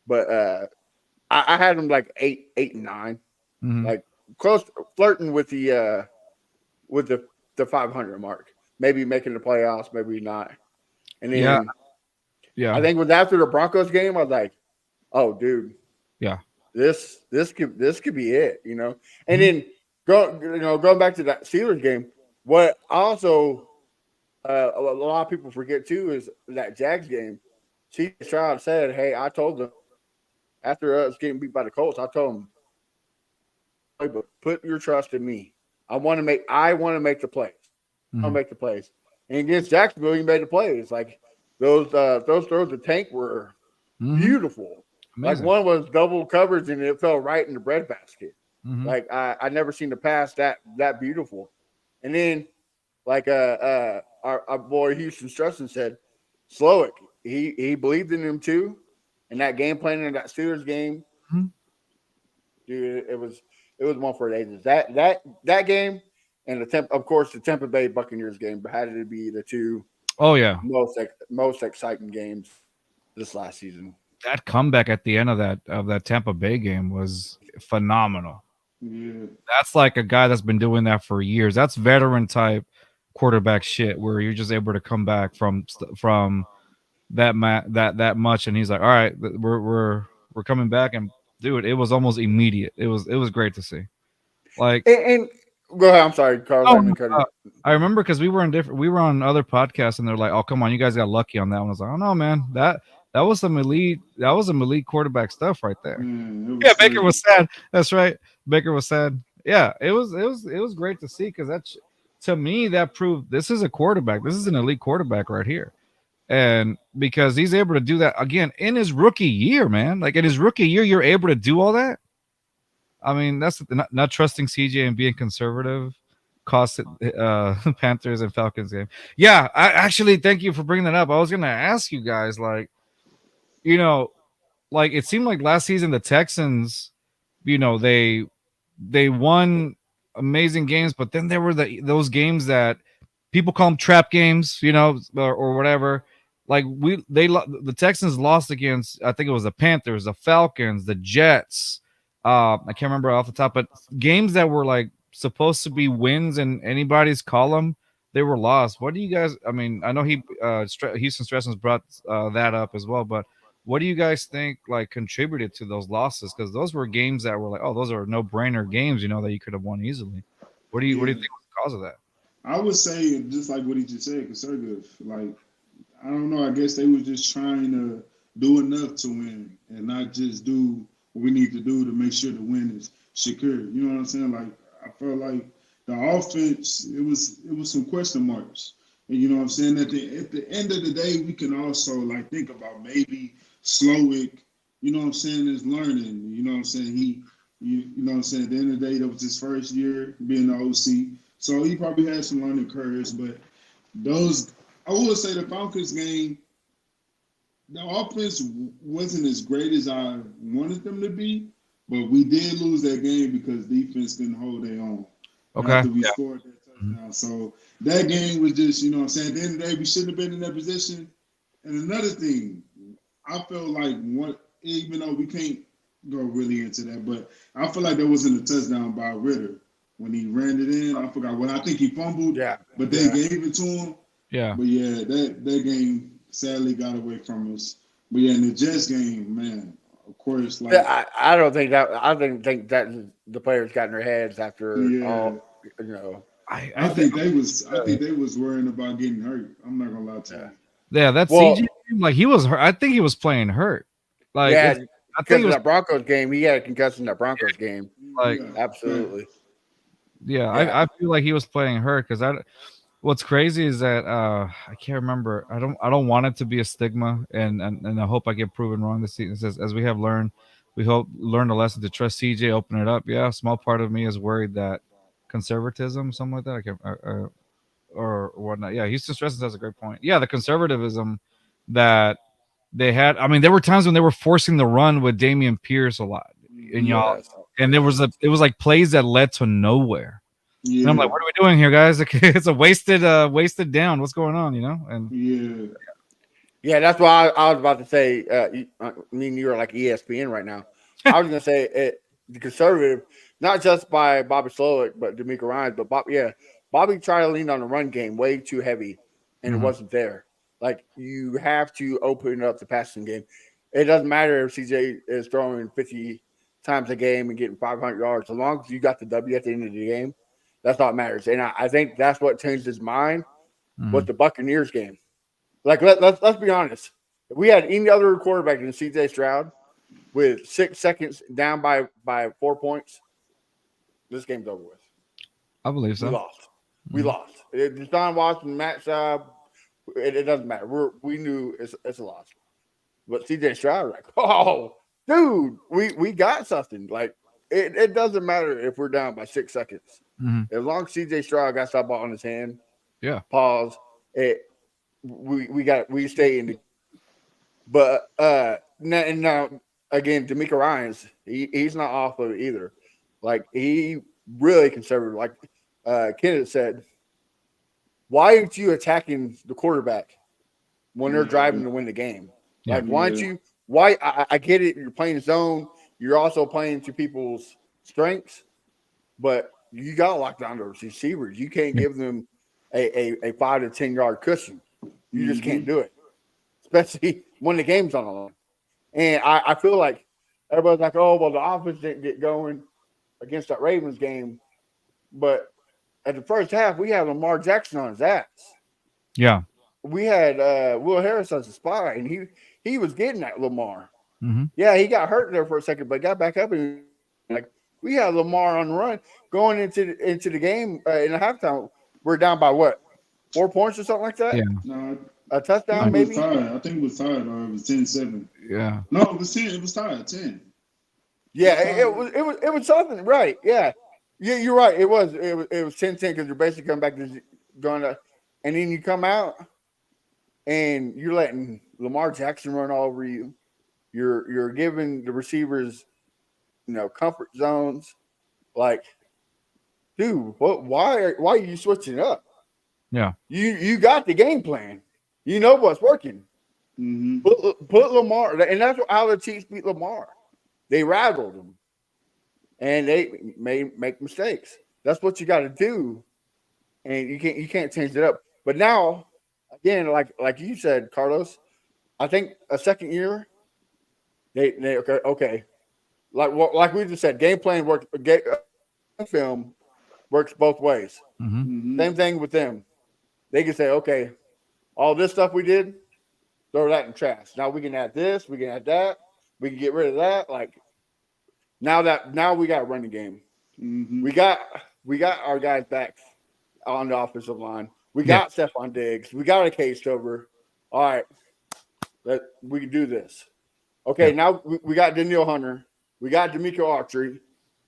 But I had them like 8-9, Mhm. like close flirting with the 500 mark, maybe making the playoffs, maybe not. And then Yeah, I yeah, think it was after the Broncos game, I was like, oh dude, yeah. this could be it, And Mhm. then going back to that Steelers game, what also a lot of people forget too is that Jags game. C. Stroud said, "Hey, I told them after us getting beat by the Colts, I told them, but put your trust in me. I want to make the plays. I'll Mhm. make the plays." And against Jacksonville, he made the plays. Like those throws to Tank were Mhm. beautiful. Like Amazing. one was double coverage and it fell right in the breadbasket. Mhm. Like I never seen a pass that beautiful. And then like our boy Houston Strusson said, Slowick, he believed in him too. And that game plan in that Steelers game, Mhm. dude, it was one for the ages. That game and of course the Tampa Bay Buccaneers game had to be the two Oh yeah, most exciting games this last season. that comeback at the end of that Tampa Bay game was phenomenal. Yeah. That's like a guy that's been doing that for years. That's veteran type quarterback shit where you're just able to come back from that much, and he's like, all right, we're coming back, and dude, it was almost immediate. It was great to see. Like, And go ahead. I'm sorry, Carlos. I oh, didn't mean to cut you. I remember because we were on other podcasts, and they're like, oh come on, you guys got lucky on that one. I was like, oh no, man, that was some elite quarterback stuff right there. Man, it Yeah, was Baker crazy. was sad. That's right. Baker was sad. Yeah, it was great to see because that's to me that proved this is a quarterback. This is an elite quarterback right here, and because he's able to do that again in his rookie year, man. Like in his rookie year, you're able to do all that. I mean, that's not trusting CJ and being conservative cost Panthers and Falcons game. Yeah, I actually thank you for bringing that up. I was gonna ask you guys, like, you know, like it seemed like last season the Texans, they won amazing games, but then there were those games that people call them trap games, or whatever. Like the Texans lost against, I think it was the Panthers, the Falcons, the Jets. I can't remember off the top, but games that were like supposed to be wins in anybody's column, they were lost. What do you guys? I mean, I know Houston Stressens brought that up as well, but what do you guys think like contributed to those losses? Because those were games that were like, oh, those are no brainer games, that you could have won easily. What do you Yeah. think was the cause of that? I would say just like what he just said, conservative. Like I don't know. I guess they were just trying to do enough to win and not just do what we need to do to make sure the win is secure. You know what I'm saying? Like I felt like the offense, it was some question marks. And you know what I'm saying? At the end of the day, we can also like think about maybe Slowick, you know what I'm saying, is learning. You know what I'm saying? You know what I'm saying? At the end of the day, that was his first year being the OC. So he probably had some learning curves, but those I would say the Falcons game, the offense wasn't as great as I wanted them to be, but we did lose that game because defense couldn't hold their own Okay. after we Yeah. scored that Mhm. touchdown. So that game was just, you know what I'm saying, at the end of the day, we shouldn't have been in that position. And another thing, I feel like even though we can't go really into that, but I feel like there wasn't a touchdown by Ritter when he ran it in. I forgot what I think he fumbled, Yeah, but they yeah. gave it to him. Yeah. But yeah, that game sadly got away from us. But yeah, in the Jets game, man, of course, Yeah, like I don't think that. I didn't think that the players got in their heads after yeah, all. You know, I think I think they was worrying about getting hurt. I'm not gonna lie to yeah. you. yeah, that Well, CG game, like he was hurt. I think he was playing hurt. Like yeah, I think because it of was that Broncos game, he had a concussion in that Broncos game. like Yeah, Absolutely. yeah, Yeah. I feel like he was playing hurt because what's crazy is that I can't remember. I don't want it to be a stigma, and I hope I get proven wrong this season. It says as we have learned, we hope learn a lesson to trust CJ, open it up. Yeah, a small part of me is worried that conservatism, something like that, I can't, or whatnot. Yeah, Houston Stresses has a great point. Yeah, the conservatism that they had. I mean, there were times when they were forcing the run with Damian Pierce a lot, and hmm y'all, Yes. and it was like plays that led to nowhere. And I'm yeah, like, what are we doing here, guys? It's a wasted down. What's going on, And yeah, Yeah, that's why I was about to say. Me and you are like ESPN right now. I was gonna say the conservative, not just by Bobby Slowick, but D'Amico Ryan, but Bobby tried to lean on the run game way too heavy, and it Mhm. wasn't there. Like you have to open up the passing game. It doesn't matter if CJ is throwing 50 times a game and getting 500 yards, as long as you got the W at the end of the game. That's all that matters. And I think that's what changed his mind was the Buccaneers game. Like let's be honest. If we had any other quarterback than C.J. Stroud with 6 seconds down by 4 points, this game's over with. I believe We so. lost. We lost. Deshaun Watson, Matt Schaub, it doesn't matter. We knew it's a loss. But C.J. Stroud, like, oh, dude, we got something. Like, it doesn't matter if we're down by 6 seconds. As long as C.J. Stroud got that ball in his hand, Yeah. pause, we stay in the. But now again, D'Amico Ryans, he's not off of it either. Like, he really conservative. Like Kenneth said, why aren't you attacking the quarterback when they're driving to win the game? Like, why aren't you? Why? I get it. You're playing zone. You're also playing to people's strengths, but you got to lock down those receivers. You can't give them a 5 to 10 yard cushion. You just can't do it, especially when the game's on the line. And I feel like everybody's like, oh, well, the offense didn't get going against that Ravens game, but at the first half, we had Lamar Jackson on his ass. Yeah. We had Will Harris as a spy, and he was getting at Lamar. Mm-hmm. Yeah, he got hurt there for a second, but got back up and like we had Lamar on the run going into the game in the halftime. We're down by what, 4 points or something like that? Yeah. No, A touchdown, it maybe. was tied. I think it was tied, or it was 10-7. Yeah. No, it was 10. It was tied 10. Yeah, it was something, right? Yeah, you're right. It was 10-10 because you're basically coming back to going to, and then you come out and you're letting Lamar Jackson run all over you. You're giving the receivers, comfort zones. Like, dude, why are you switching up? Yeah. You got the game plan. You know what's working. Mm-hmm. Put Lamar, and that's how the Chiefs beat Lamar. They rattled him, and they make mistakes. That's what you got to do, and you can't change it up. But now, again, like you said, Carlos, I think a second year, they okay, like we just said, game plan works. Game film works both ways. Mm-hmm. Mm-hmm. Same thing with them. They can say, okay, all this stuff we did, throw that in trash. Now we can add this, we can add that, we can get rid of that. Like now we got to run the game. Mm-hmm. We got our guys back on the offensive line. We got Stephon Diggs. We got a case over. All right, we can do this. Okay, now we got Danielle Hunter. We got D'Amico Autry.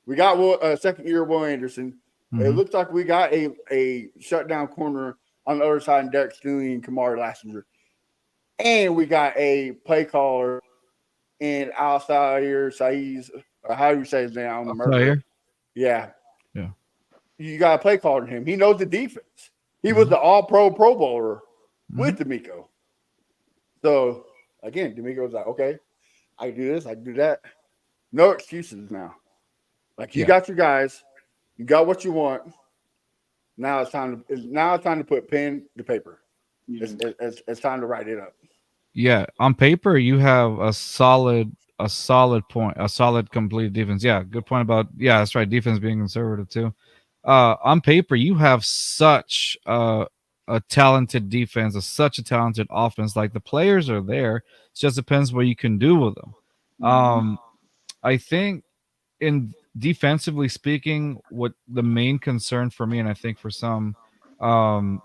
We got second year Will Anderson. Mm-hmm. It looks like we got a shutdown corner on the other side in Derek Stingley and Kamari Lassiter. And we got a play caller in Al-Sair Saiz, or how do you say his name? I don't remember. Yeah. You got a play caller in him. He knows the defense. He was the all-pro Pro Bowler with D'Amico. So, again, D'Amico's like, okay, I can do this, I can do that. No excuses now. Like, you got your guys. You got what you want. Now it's time to put pen to paper. Yeah. It's time to write it up. Yeah, on paper you have a solid point, a solid complete defense. Yeah, good point about that's right, defense being conservative too. On paper you have such a talented defense, such a talented offense. Like the players are there. It just depends what you can do with them. I think in defensively speaking, what the main concern for me, and I think for some, the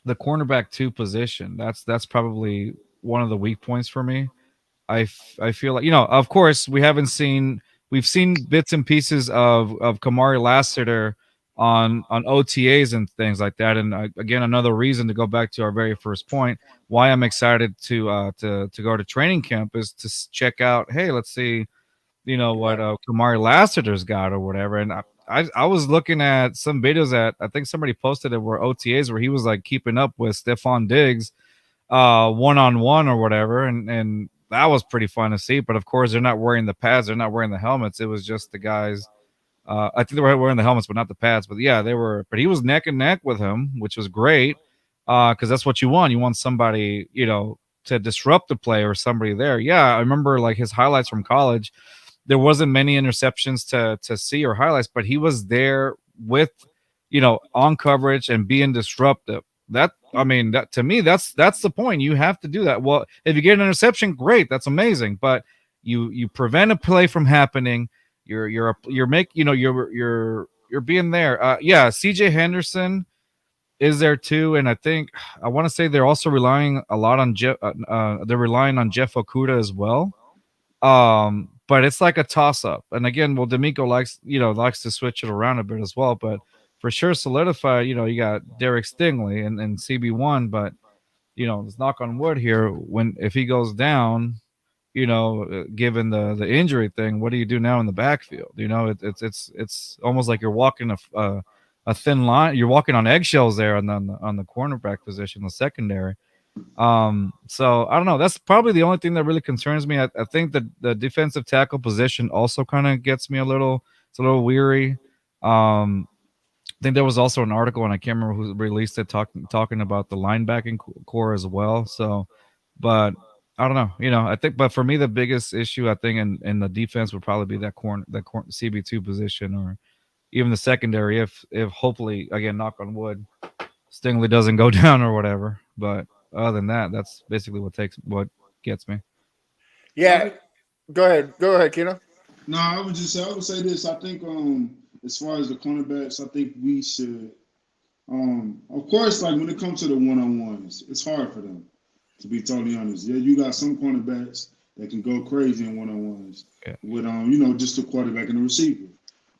cornerback 2 position, that's probably one of the weak points for me. I feel like, of course we've seen bits and pieces of Kamari Lassiter on OTAs and things like that. And again, another reason to go back to our very first point, why I'm excited to go to training camp is to check out, hey, let's see, what Kamari Lassiter's got or whatever. And I was looking at some videos that I think somebody posted it were OTAs where he was like keeping up with Stephon Diggs one-on-one or whatever, and that was pretty fun to see. But of course they're not wearing the pads, they're not wearing the helmets. It was just the guys. I think they were wearing the helmets but not the pads. But yeah, they were. But he was neck and neck with him, which was great, because that's what you want. You want somebody, to disrupt the play or somebody there. Yeah, I remember like his highlights from college. There wasn't many interceptions to see or highlights, but he was there with, on coverage and being disruptive. I mean, that to me, that's the point. You have to do that. Well, if you get an interception, great, that's amazing. But you prevent a play from happening. You're make you know you're being there. Yeah, C.J. Henderson is there too, and I think I want to say they're also relying a lot on Jeff. They're relying on Jeff Okuda as well. But it's like a toss up. And again, well, D'Amico likes to switch it around a bit as well. But for sure, solidify. You got Derek Stingley and CB1, but let's knock on wood here. If he goes down, given the injury thing, what do you do now in the backfield? It's almost like you're walking a thin line. You're walking on eggshells there on the cornerback position, the secondary. So I don't know. That's probably the only thing that really concerns me. I think that the defensive tackle position also kind of gets me it's a little weary. I think there was also an article, and I can't remember who released it, talking about the linebacking core as well. So, but I don't know. I think, but for me, the biggest issue I think in the defense would probably be that CB2 position, or even the secondary. If hopefully, again, knock on wood, Stingley doesn't go down or whatever. But other than that, that's basically what gets me. Yeah, go ahead, Keno. No, I would say this. I think as far as the cornerbacks, I think we should of course, like when it comes to the one-on-ones, it's hard for them, to be totally honest. Yeah, you got some cornerbacks that can go crazy in one-on-ones with just the quarterback and the receiver.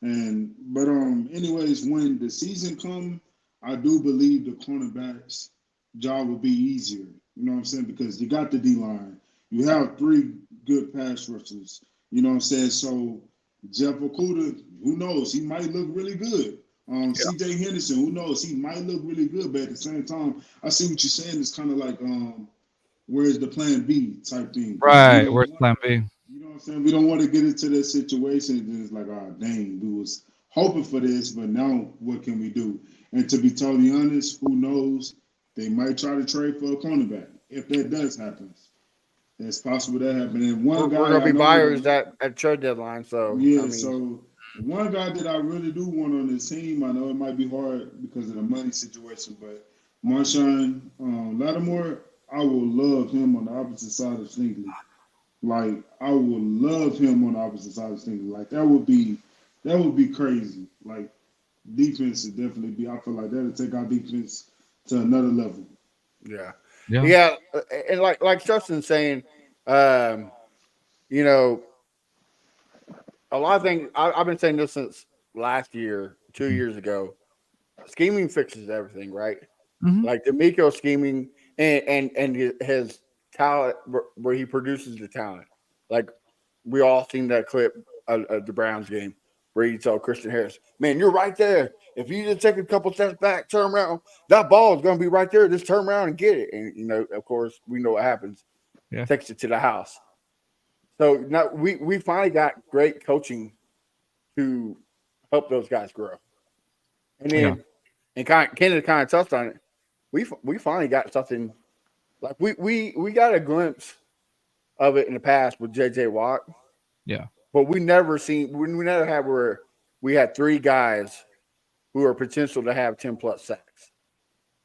But anyways, when the season comes, I do believe the cornerbacks job will be easier. You know what I'm saying? Because you got the D line. You have 3 good pass rushers. You know what I'm saying? So Jeff Okuda, who knows? He might look really good. C.J. Henderson, who knows? He might look really good, but at the same time, I see what you're saying. It's kind of like, where's the plan B type thing? Right. Where's plan B? You know what I'm saying? We don't want to get into that situation. And it's like, oh, dang, we was hoping for this, but now what can we do? And to be totally honest, who knows? They might try to trade for a cornerback. If that does happen, it's possible that happen. And we're going to be buyers at trade deadline. So yeah, so one guy that I really do want on this team, I know it might be hard because of the money situation, but Marshawn Lattimore, I will love him on the opposite side of Stingley. Like, I would love him on the opposite side of Stingley. Like, that would be crazy. Like, defense would definitely be. I feel like that'll take our defense to another level. Yeah. And like Justin's saying, a lot of things. I've been saying this since last year, 2 years ago. Scheming fixes everything, right? Mm-hmm. Like D'Amico scheming and his talent, where he produces the talent. Like, we all seen that clip of the Browns game where he told Christian Harris, "Man, you're right there. If you just take a couple steps back, turn around, that ball is going to be right there. Just turn around and get it." And of course, we know what happens. Yeah. Takes it to the house. So now we finally got great coaching to help those guys grow. And then, and Kennedy kind of touched on it. We finally got something like we got a glimpse of it in the past with J.J. Watt. Yeah. But we never had where we had 3 guys who are potential to have 10+ sacks.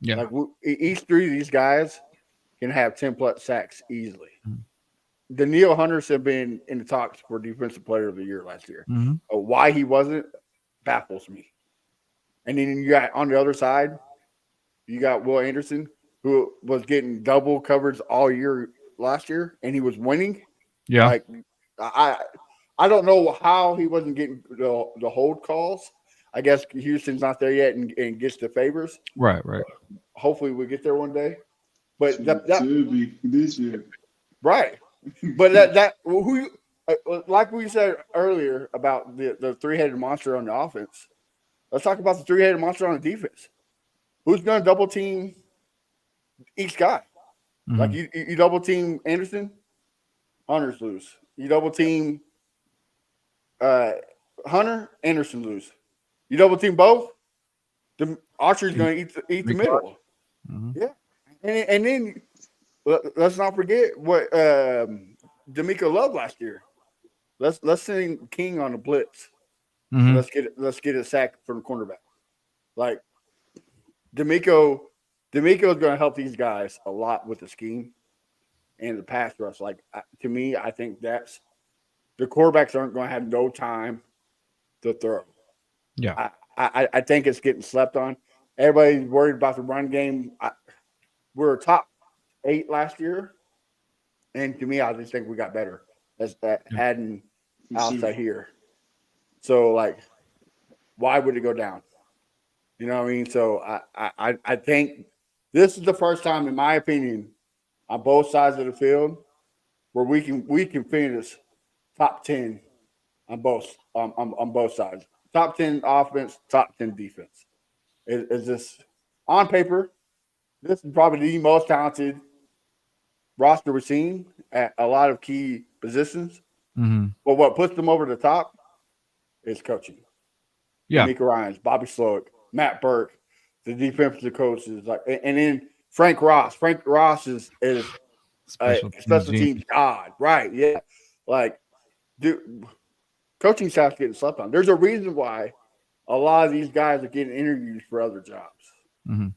Yeah. Like each 3 of these guys can have 10+ sacks easily. Mm-hmm. Danielle Hunter's have been in the talks for Defensive Player of the Year last year. Mm-hmm. Why he wasn't baffles me. And then you got on the other side, you got Will Anderson, who was getting double coverage all year last year, and he was winning. Yeah. Like, I don't know how he wasn't getting the hold calls. I guess Houston's not there yet and gets the favors. Right. Hopefully we get there one day. But that should be this year. Right. But like we said earlier about the 3-headed monster on the offense, let's talk about the 3-headed monster on the defense. Who's going to double team each guy? Mm-hmm. Like you double team Anderson, Hunter's lose. You double team Hunter, Anderson lose. You double team both, the Archer's going to eat the middle. Mm-hmm. Yeah, and then let's not forget what D'Amico loved last year. Let's send King on a blitz. Mm-hmm. Let's get a sack from the cornerback. Like, D'Amico D'Amico is going to help these guys a lot with the scheme and the pass rush. Like to me, I think that's the quarterbacks aren't going to have no time to throw. Yeah. I think it's getting slept on. Everybody's worried about the run game. We're top 8 last year, and to me, I just think we got better as Yeah. adding For sure. outside here. So like, why would it go down? You know what I mean? So I think this is the first time, in my opinion, on both sides of the field where we can finish top 10 on both sides. Top 10 offense, top 10 defense. Is this on paper? This is probably the most talented roster we've seen at a lot of key positions. Hmm. But what puts them over the top is coaching. Yeah. D'Amico Ryans, Bobby Slowick, Matt Burke, the defensive coaches, like, and then Frank Ross. Frank Ross is a Special teams special genius. teams god, right? Yeah, like dude, coaching staff's getting slept on. There's a reason why a lot of these guys are getting interviews for other jobs. Hmm.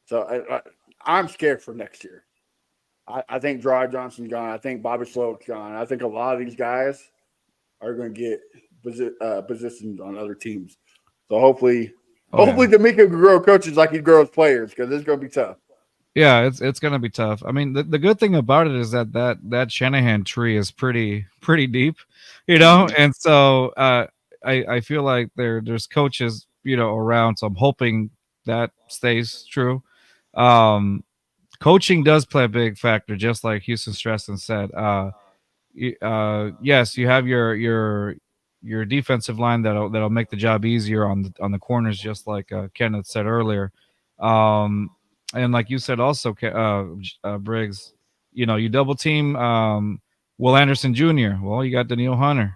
So I'm scared for next year. I think Dry Johnson's gone. I think Bobby Slowick's gone. I think a lot of these guys are going to get positions on other teams. So hopefully, Oh, yeah. hopefully D'Amico can grow coaches like he grows players because it's going to be tough. Yeah, it's gonna be tough. I mean, the good thing about it is that Shanahan tree is pretty deep, Mm-hmm. and so I feel like there's coaches around, so I'm hoping that stays true. Um, Coaching does play a big factor, just like Houston Stresson said. Yes, you have your defensive line that'll make the job easier on the corners, just like Kenneth said earlier. Um, and like you said also, Briggs, you double team Will Anderson Jr. Well, you got Daniil Hunter.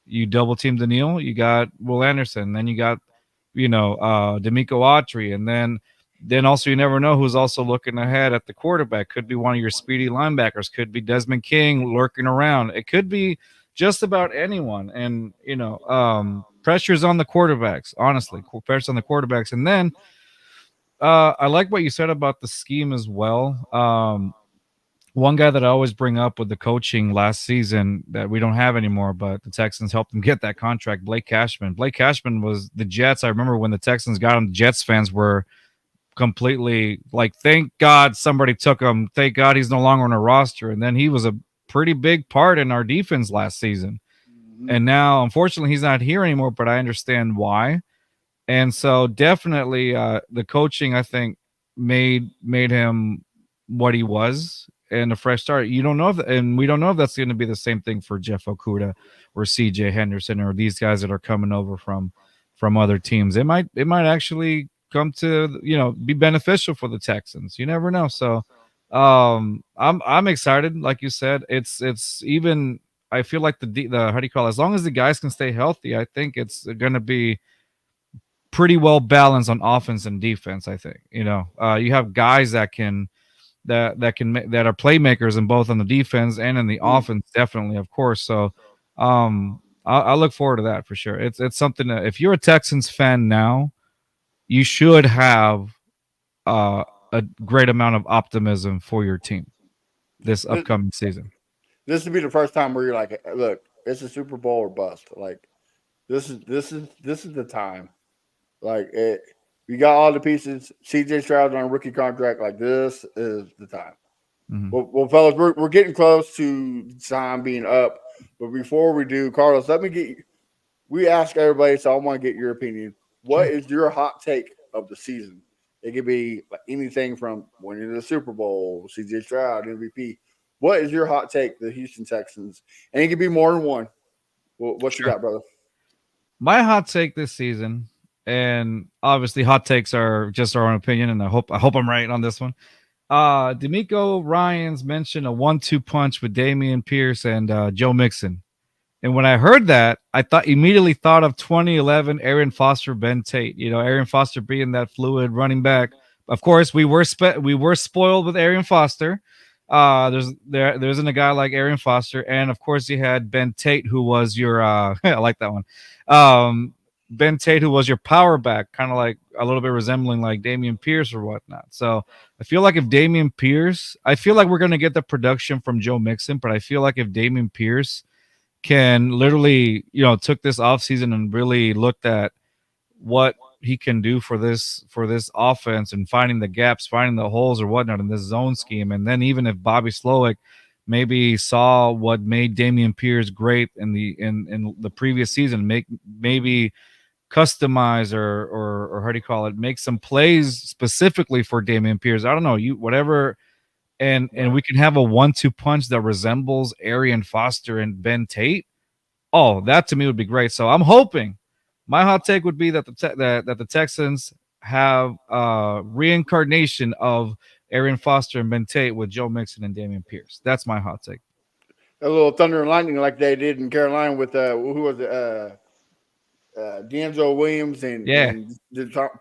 You double team Daniil, you got Will Anderson. Then you got D'Amico Autry, and then also you never know who's also looking ahead at the quarterback. Could be one of your speedy linebackers. Could be Desmond King lurking around. It could be just about anyone. And pressure's on the quarterbacks. Honestly, pressure on the quarterbacks. And then I like what you said about the scheme as well. One guy that I always bring up with the coaching last season that we don't have anymore, but the Texans helped him get that contract, Blake Cashman. Blake Cashman was the Jets. I remember when the Texans got him, the Jets fans were completely like, thank God somebody took him. Thank God he's no longer on a roster. And then he was a pretty big part in our defense last season. Mm-hmm. And now, unfortunately, he's not here anymore, but I understand why. And so definitely the coaching, I think, made him what he was and a fresh start. You don't know and we don't know if that's going to be the same thing for Jeff Okuda or CJ Henderson or these guys that are coming over from other teams. It might actually come to be beneficial for the Texans. You never know. So I'm excited. Like you said, it's even I feel like the how do you call it? As long as the guys can stay healthy, I think it's going to be pretty well balanced on offense and defense. I think you have guys that are playmakers in both on the defense and in the offense, definitely, of course. So I look forward to that for sure. It's something that if you're a Texans fan now, you should have a great amount of optimism for your team this This, upcoming season. this would be the first time where you're like, look, it's a Super Bowl or bust. Like this is the time. Like we got all the pieces. CJ Stroud on a rookie contract. Like this is the time. Hmm. Well, fellas, we're getting close to time being up. But before we do, Carlos, let me get. We ask everybody, so I want to get your opinion. What Sure. is your hot take of the season? It could be like anything from winning the Super Bowl, CJ Stroud, MVP. What is your hot take, the Houston Texans? And it could be more than one. What you Sure. got, brother? My hot take this season, and obviously hot takes are just our own opinion, and I hope I'm right on this one. D'Amico Ryans mentioned a 1-2 punch with Damian Pierce and Joe Mixon. And when I heard that, I immediately thought of 2011 Aaron Foster, Ben Tate. Aaron Foster being that fluid running back. Of course, we were spoiled with Aaron Foster. There isn't a guy like Aaron Foster, and of course you had Ben Tate, who was your I like that one. Ben Tate, who was your power back, kind of like a little bit resembling like Damian Pierce or whatnot. So I feel like if Damian Pierce, I feel like we're gonna get the production from Joe Mixon, but I feel like if Damian Pierce can literally, took this offseason and really looked at what he can do for this offense and finding the gaps, finding the holes or whatnot in this zone scheme. And then even if Bobby Slowick maybe saw what made Damian Pierce great in the previous season, maybe customize or how do you call it, make some plays specifically for Damian Pierce. I don't know, you whatever, and we can have a 1-2 punch that resembles Arian Foster and Ben Tate. Oh, that to me would be great. So I'm hoping. My hot take would be that that the Texans have reincarnation of Arian Foster and Ben Tate with Joe Mixon and Damian Pierce. That's my hot take. A little thunder and lightning like they did in Carolina with who was it? D'Angelo Williams Yeah, and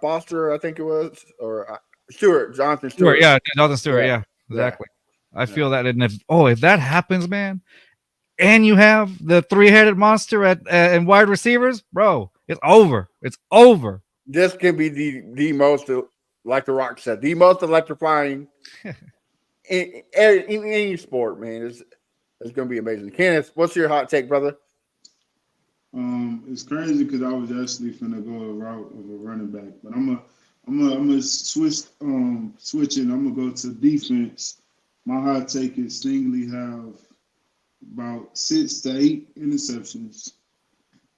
Foster, I think it was, or Stewart, Jonathan Stewart. Stewart. Yeah, Jonathan Stewart. Yeah, Yeah, yeah, exactly. I yeah. feel that, and if that happens, man, and you have the three-headed monster at and wide receivers, bro, it's over. It's over. This can be the most, like the Rock said, the most electrifying in any sport, man. It's going to be amazing. Kenneth, what's your hot take, brother? It's crazy because I was actually finna go a route of a running back, but I'm gonna switch it. I'm gonna go to defense. My hot take is Stingley have about 6 to 8 interceptions,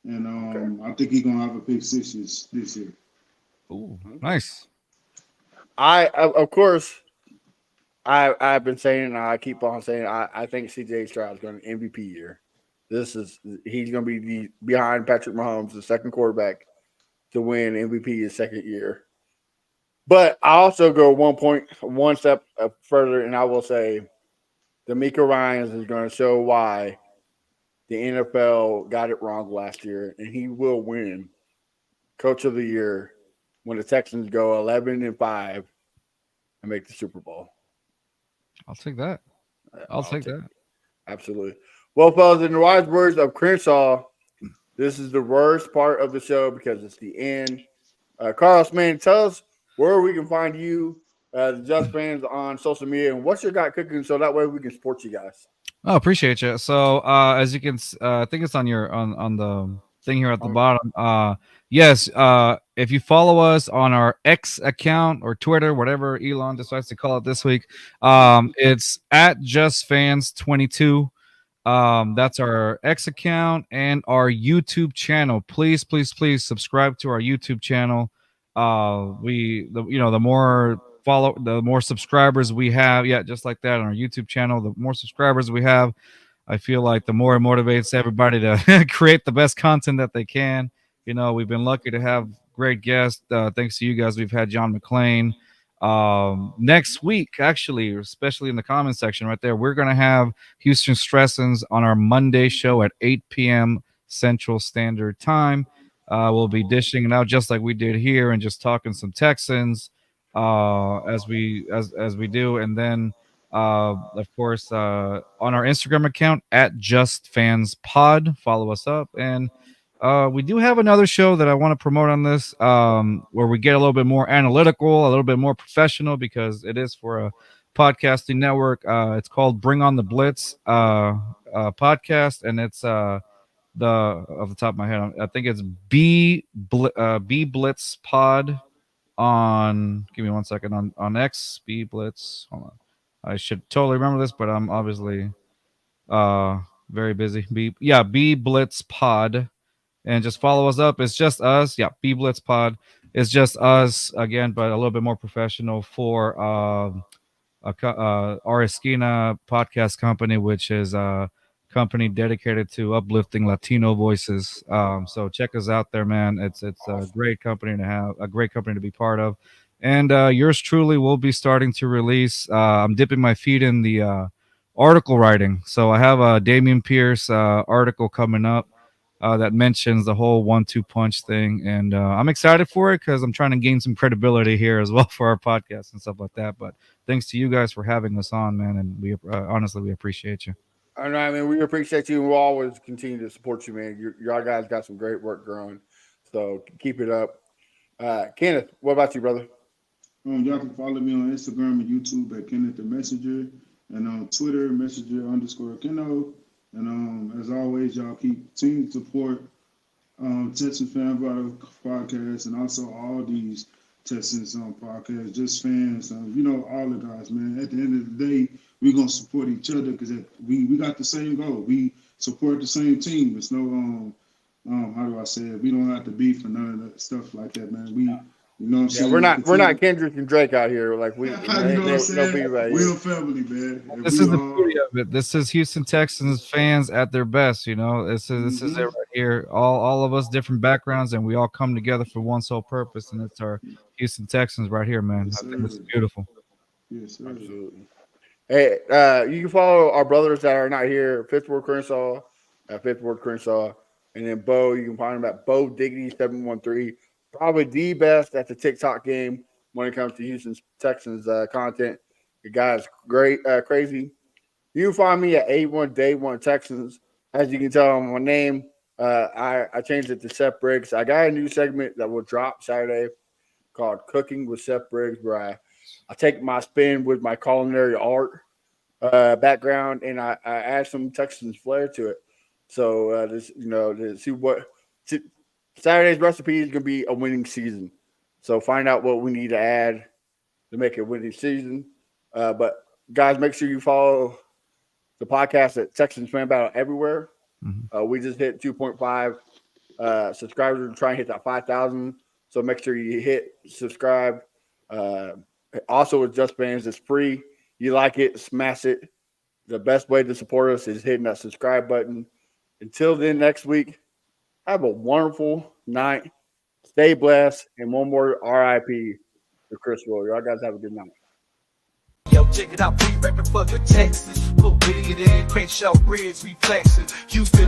and Okay. I think he's gonna have a pick sixes this year. Ooh, nice. Of course, I've been saying, and I keep on saying, I think CJ Stroud is going to MVP year. He's going to be behind Patrick Mahomes, the second quarterback to win MVP his second year. But I also go one step further, and I will say, D'Amico Ryans is going to show why the NFL got it wrong last year, and he will win Coach of the Year when the Texans go 11-5 and make the Super Bowl. I'll take that. I'll I'll take take that. it. Absolutely. Well, fellas, in the wise words of Crenshaw, this is the worst part of the show because it's the end. Carlos, man, tell us where we can find you, the Just Fans, on social media, and what's your got cooking so that way we can support you guys. Oh, appreciate you. So, as you can, I think it's on your on the thing here at the bottom. Yes. If you follow us on our X account or Twitter, whatever Elon decides to call it this week, it's at JustFans22. That's our X account and our YouTube channel. Please, please, please subscribe to our YouTube channel. The more the more subscribers we have, yeah, just like that on our YouTube channel, the more subscribers we have, I feel like the more it motivates everybody to create the best content that they can. We've been lucky to have great guests. Thanks to you guys, we've had John McClain. Next week, actually, especially in the comment section right there, we're going to have Houston Stressens on our Monday show at 8 p.m. Central Standard Time. We'll be dishing it out just like we did here and just talking some Texans as we do. And then of course, on our Instagram account at Just Fans Pod. Follow us up, and we do have another show that I want to promote on this, where we get a little bit more analytical, a little bit more professional, because it is for a podcasting network. It's called Bring on the Blitz podcast, and it's the off the top of my head, I think it's B Blitz Pod on. Give me 1 second on X. B Blitz. Hold on. I should totally remember this, but I'm obviously very busy. B Blitz Pod, and just follow us up. It's just us. Yeah, B Blitz Pod. It's just us again, but a little bit more professional for our Esquina podcast company, which is a company dedicated to uplifting Latino voices. So check us out there, man. It's a great company to have, a great company to be part of. And yours truly will be starting to release. I'm dipping my feet in the article writing. So I have a Damian Pierce article coming up that mentions the whole 1-2 punch thing. And I'm excited for it because I'm trying to gain some credibility here as well for our podcast and stuff like that. But thanks to you guys for having us on, man. And we honestly, we appreciate you. I know, I mean, we appreciate you, and we'll always continue to support you, man. Y'all guys got some great work growing, so keep it up. Kenneth, what about you, brother? Y'all can follow me on Instagram and YouTube at Kenneth the Messenger, and on Twitter Messenger_Keno. And as always, y'all keep team support Texans Fan Battle podcast, and also all these Texans podcasts, just fans. All the guys, man. At the end of the day, we're gonna support each other because we got the same goal. We support the same team. It's no how do I say it? We don't have to beef for none of that stuff like that, man. We, you know what I'm saying? We're not Kendrick and Drake out here. Like we, you know what I'm saying? We're a family, man. And This we is the all, beauty of it. This is Houston Texans fans at their best. This is it right here. All of us different backgrounds, and we all come together for one sole purpose, and it's our Houston Texans right here, man. Yes, I think this is beautiful. Yes, sir. Absolutely. Hey, you can follow our brothers that are not here, Fifth Ward Crenshaw, and then Bo. You can find him at Bo Diggity 713. Probably the best at the TikTok game when it comes to Houston Texans content. The guy's great, crazy. You can find me at 81 Day One Texans. As you can tell on my name, I changed it to Seth Briggs. I got a new segment that will drop Saturday called Cooking with Seth Briggs, where I take my spin with my culinary art background, and I add some Texans flair to it. So to see what Saturday's recipe is going to be a winning season. So find out what we need to add to make it a winning season. But guys, make sure you follow the podcast at Texans Fan Battle everywhere. We just hit 2.5 subscribers. We're trying to hit that 5,000. So make sure you hit subscribe. Also with Just Fans, it's free. You like it, smash it. The best way to support us is hitting that subscribe button. Until then, next week, have a wonderful night. Stay blessed. And one more RIP to Chris Will. Y'all guys have a good night. Yo, check it out, we rapping for the Texans. Put with it in, Crenshaw Bridge, we flexing. Houston.